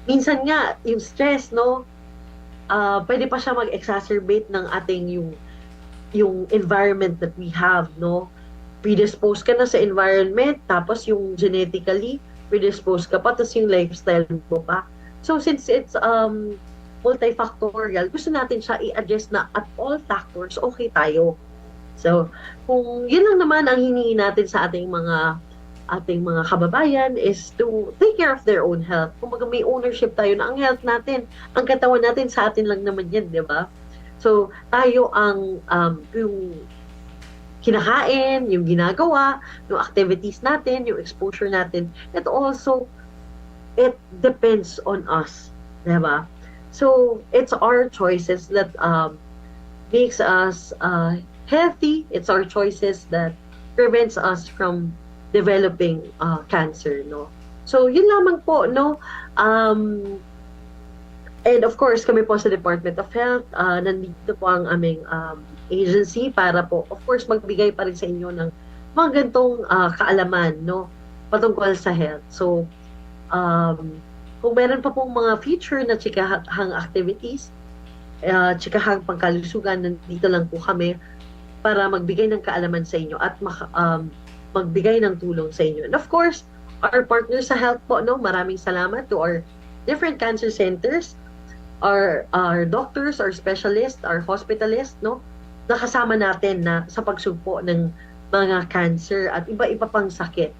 minsan nga, yung stress, no? Pwede pa siya mag-exacerbate ng ating yung environment that we have, no? Predisposed ka na sa environment, tapos yung genetically, predisposed ka pa, tapos yung lifestyle mo pa. So, since it's multifactorial, gusto natin siya i-address na at all factors, okay tayo. So, kung yun lang naman ang hiningi natin sa ating mga kababayan is to take care of their own health. Kung may ownership tayo na ang health natin, ang katawan natin sa atin lang naman yan, di ba? So, tayo ang yung kinakain, yung ginagawa, yung activities natin, yung exposure natin, it depends on us, di ba? So, it's our choices that makes us healthy. It's our choices that prevents us from developing cancer, no? So, yun lamang po, no? And of course, kami po sa Department of Health, nandito po ang aming agency para po, of course, magbigay pa rin sa inyo ng mga gantong kaalaman, no? Patungkol sa health. So, kung meron pa pong mga feature na chikahang activities, chikahang pangkalusugan, nandito lang po kami para magbigay ng kaalaman sa inyo at magbigay ng tulong sa inyo. And of course, our partners sa health po, no, maraming salamat to our different cancer centers, our doctors, our specialists, our hospitalists, no, nakasama natin na sa pagsugpo ng mga cancer at iba-iba pang sakit.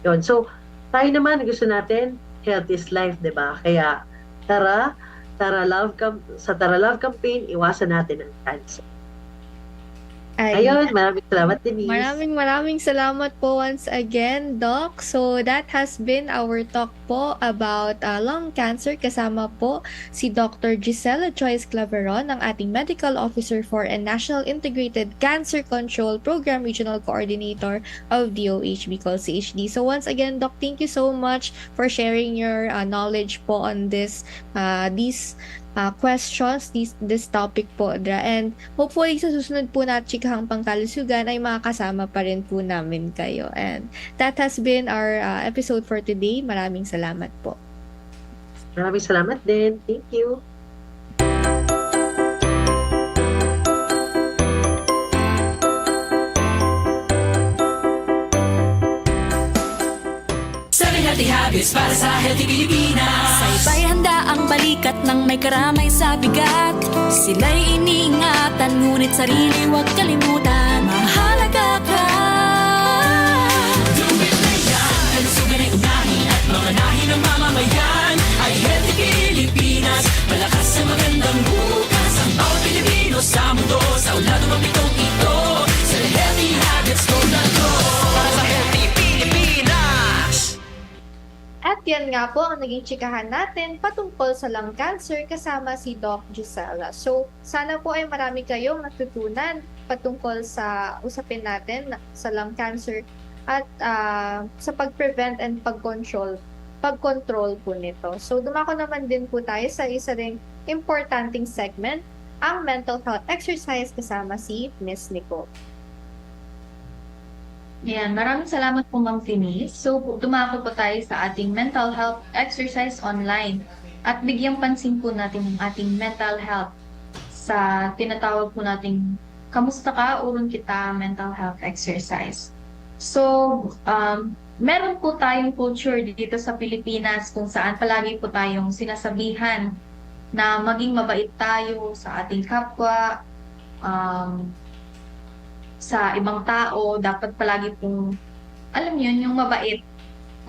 Yun. So, tayo naman, gusto natin, health is life, di ba? Kaya, tara, sa Tara Love campaign, iwasan natin ang cancer. Ay, Ayun, maraming salamat, Denise. maraming salamat po once again, Doc. So that has been our talk po about lung cancer. Kasama po si Dr. Gisela Joyce Claveron, ang ating Medical Officer for and National Integrated Cancer Control Program Regional Coordinator of DOH Bicol CHD. So once again, Doc, thank you so much for sharing your knowledge po on these questions, this topic po, Dra. And hopefully sa susunod po na Chikahang Pangkalusugan ay makakasama pa rin po namin kayo. And that has been our episode for today. Maraming salamat po. Maraming salamat din. Thank you. Seven healthy habits para sa healthy Pilipinas. Sa iba'y handa ang balikat ng may karamay sa bigat. Sila'y iniingatan, ngunit sarili huwag kalimutan. Mahalaga ka. Dumit na yan, kalusugan ay unahin at mga nahin ng mamamayan ay healthy Pilipinas. Malakas sa magandang bukas ang bawat Pilipino sa mundo. Sa ulado mapitong ito, sa healthy habits ko na to. Para sa healthy Pilipinas. At yan nga po ang naging chikahan natin patungkol sa lung cancer kasama si Doc Gisela. So, sana po ay marami kayong natutunan patungkol sa usapin natin sa lung cancer at sa pag-prevent and pag-control po nito. So, dumako naman din po tayo sa isa ring importanteng segment, ang mental health exercise kasama si Miss Nicole. Yan, maraming salamat po Ma'am Denise. So, dumako po tayo sa ating mental health exercise online at bigyang pansin po natin ang ating mental health sa tinatawag po nating Kamusta Ka? Urong Kita mental health exercise. So, meron po tayong culture dito sa Pilipinas kung saan palagi po tayong sinasabihan na maging mabait tayo sa ating kapwa, sa ibang tao, dapat palagi pong, alam yun, yung mabait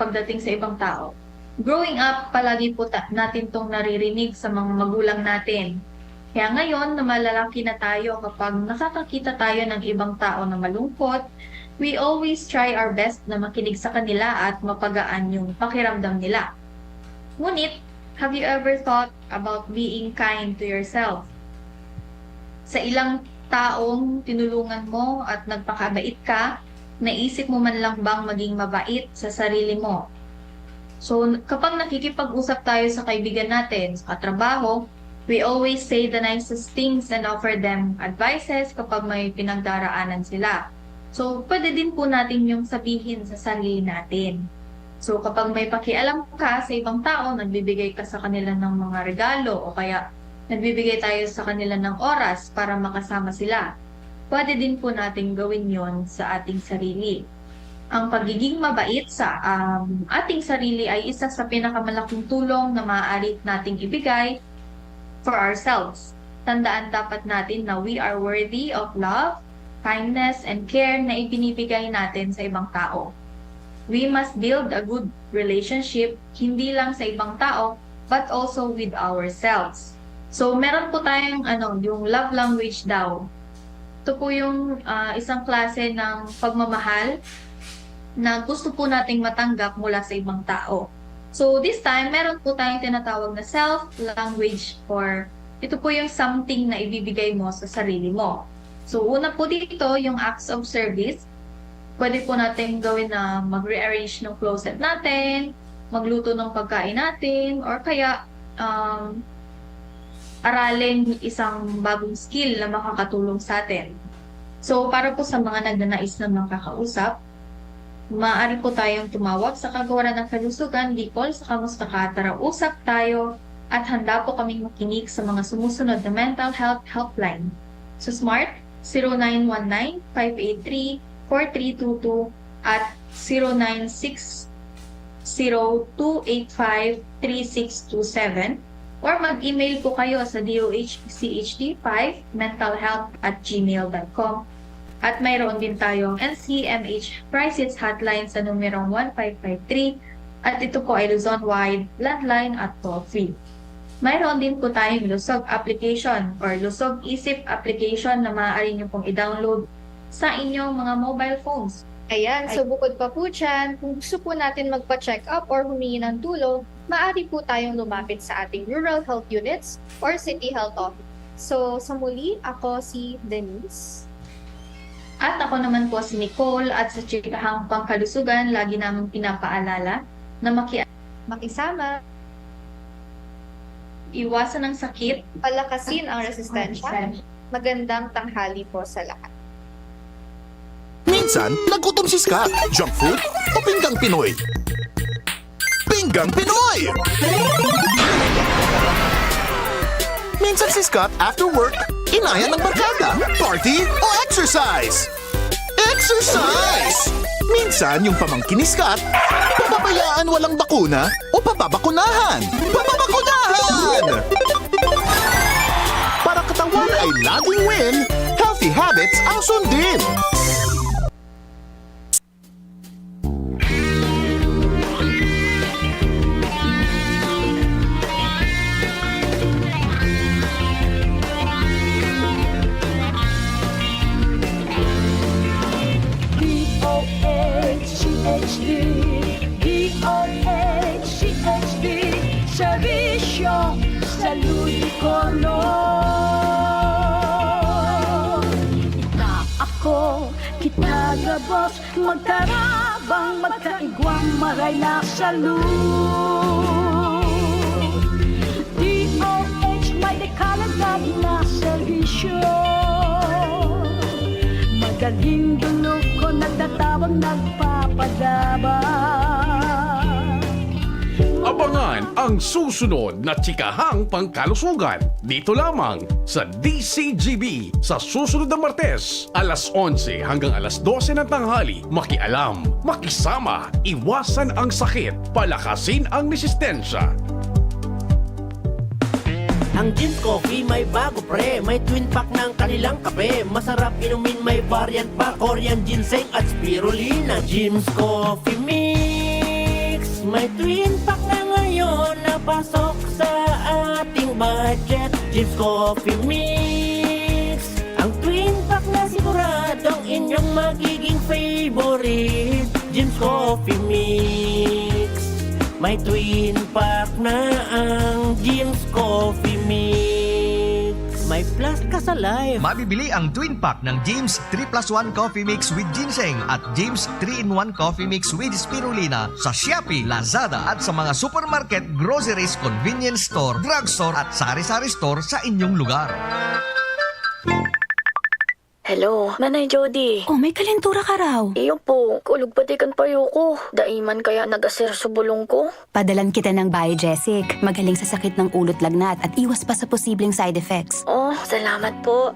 pagdating sa ibang tao. Growing up, palagi po natin tong naririnig sa mga magulang natin. Kaya ngayon, na malalaki na tayo, kapag nakakakita tayo ng ibang tao na malungkot, we always try our best na makinig sa kanila at mapagaan yung pakiramdam nila. Ngunit, have you ever thought about being kind to yourself? Sa ilang taong tinulungan mo at nagpakabait ka, naisip mo man lang bang maging mabait sa sarili mo? So, kapag nakikipag-usap tayo sa kaibigan natin, sa katrabaho, we always say the nicest things and offer them advices kapag may pinagdaraanan sila. So, pwede din po natin yung sabihin sa sarili natin. So, kapag may pakialam ka sa ibang tao, nagbibigay ka sa kanila ng mga regalo o kaya nagbibigay tayo sa kanila ng oras para makasama sila. Pwede din po natin gawin yon sa ating sarili. Ang pagiging mabait sa ating sarili ay isa sa pinakamalaking tulong na maaari nating ibigay for ourselves. Tandaan dapat natin na we are worthy of love, kindness, and care na ibinibigay natin sa ibang tao. We must build a good relationship, hindi lang sa ibang tao, but also with ourselves. So, meron po tayong yung love language daw. Ito po yung isang klase ng pagmamahal na gusto po nating matanggap mula sa ibang tao. So, this time, meron po tayong tinatawag na self-language or ito po yung something na ibibigay mo sa sarili mo. So, una po dito, yung acts of service. Pwede po natin gawin na mag-rearrange ng closet natin, magluto ng pagkain natin, or kaya aralin isang bagong skill na makakatulong sa atin. So, para po sa mga nagnanais na makakausap, maaari po tayong tumawag sa Kagawaran ng Kalusugan, Bicol, sa Kamusta Ka? Tara, usap tayo at handa po kaming makinig sa mga sumusunod na mental health helpline. So, Smart, 0919-583-4322 at 0960-285-3627 or mag-email po kayo sa dohchd5mentalhealth@gmail.com at mayroon din tayong NCMH Crisis Hotline sa numerong 1553 at ito po ay Luzon-wide, landline at toll-free. Mayroon din po tayong Lusog application or Lusog Isip application na maaari nyo pong i-download sa inyong mga mobile phones. Ayan, so bukod pa po dyan, kung gusto po natin magpa-check up or humingi ng tulong, maaari po tayong lumapit sa ating rural health units or city health office. So, sa muli, ako si Denise. At ako naman po si Nicole at sa Chikahang Pangkalusugan, lagi namin pinapaalala na Makisama, iwasan ng sakit. palakasin ang resistensya. Magandang tanghali po sa lahat. Minsan, nagutom si Scott. Junk food o pinggang Pinoy? Pinggang Pinoy! Minsan si Scott after work, inaya ng barkada, party o exercise? Exercise! Minsan yung pamangkin ni Scott, pababayaan walang bakuna o pababakunahan? Pababakunahan! Para katawan ay laging win, healthy habits ang sundin. DOHCHD Servisyo sa Ludikono. Na ako, kita gabos, magtarabang, magkaigwang maray na salud. DOH may dekalagad na servisyo. Magaling dulog ko nagtatawag nagpapadabang. Abangan ang susunod na Chikahang Pangkalusugan dito lamang sa DCGB sa susunod na Martes, alas 11 hanggang alas 12 ng tanghali. Makialam, makisama, iwasan ang sakit, palakasin ang resistensya. Ang Jim's Coffee may bago pre, may twin pack ng kanilang kape. Masarap inumin, may variant pa, Korean ginseng at spirulina. Jim's Coffee Mix, may twin pack na ngayon na pasok sa ating budget. Jim's Coffee Mix, ang twin pack na siguradong inyong magiging favorite. Jim's Coffee Mix, may twin pack na ang Jim's Coffee Mix. May plus ka sa life. Mabibili ang twin pack ng James 3+1 Coffee Mix with Ginseng at James 3-in-1 Coffee Mix with Spirulina sa Shopee, Lazada at sa mga supermarket, groceries, convenience store, drugstore at sari-sari store sa inyong lugar. Hello, Nanay Jody. Oh, may kalentura ka raw. Iyo po, kulog pati kan payo ko. Daiman kaya nag-asir sa bulong ko. Padalan kita ng Biogesic. Magaling sa sakit ng ulot lagnat at iwas pa sa posibleng side effects. Oh, salamat po.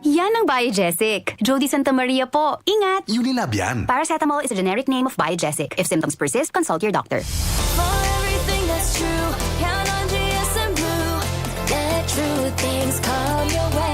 Yan ang Biogesic. Jody Santa Maria po. Ingat! Unilab yan. Paracetamol is a generic name of Biogesic. If symptoms persist, consult your doctor. For everything that's true, count on GSM Blue. Let true things come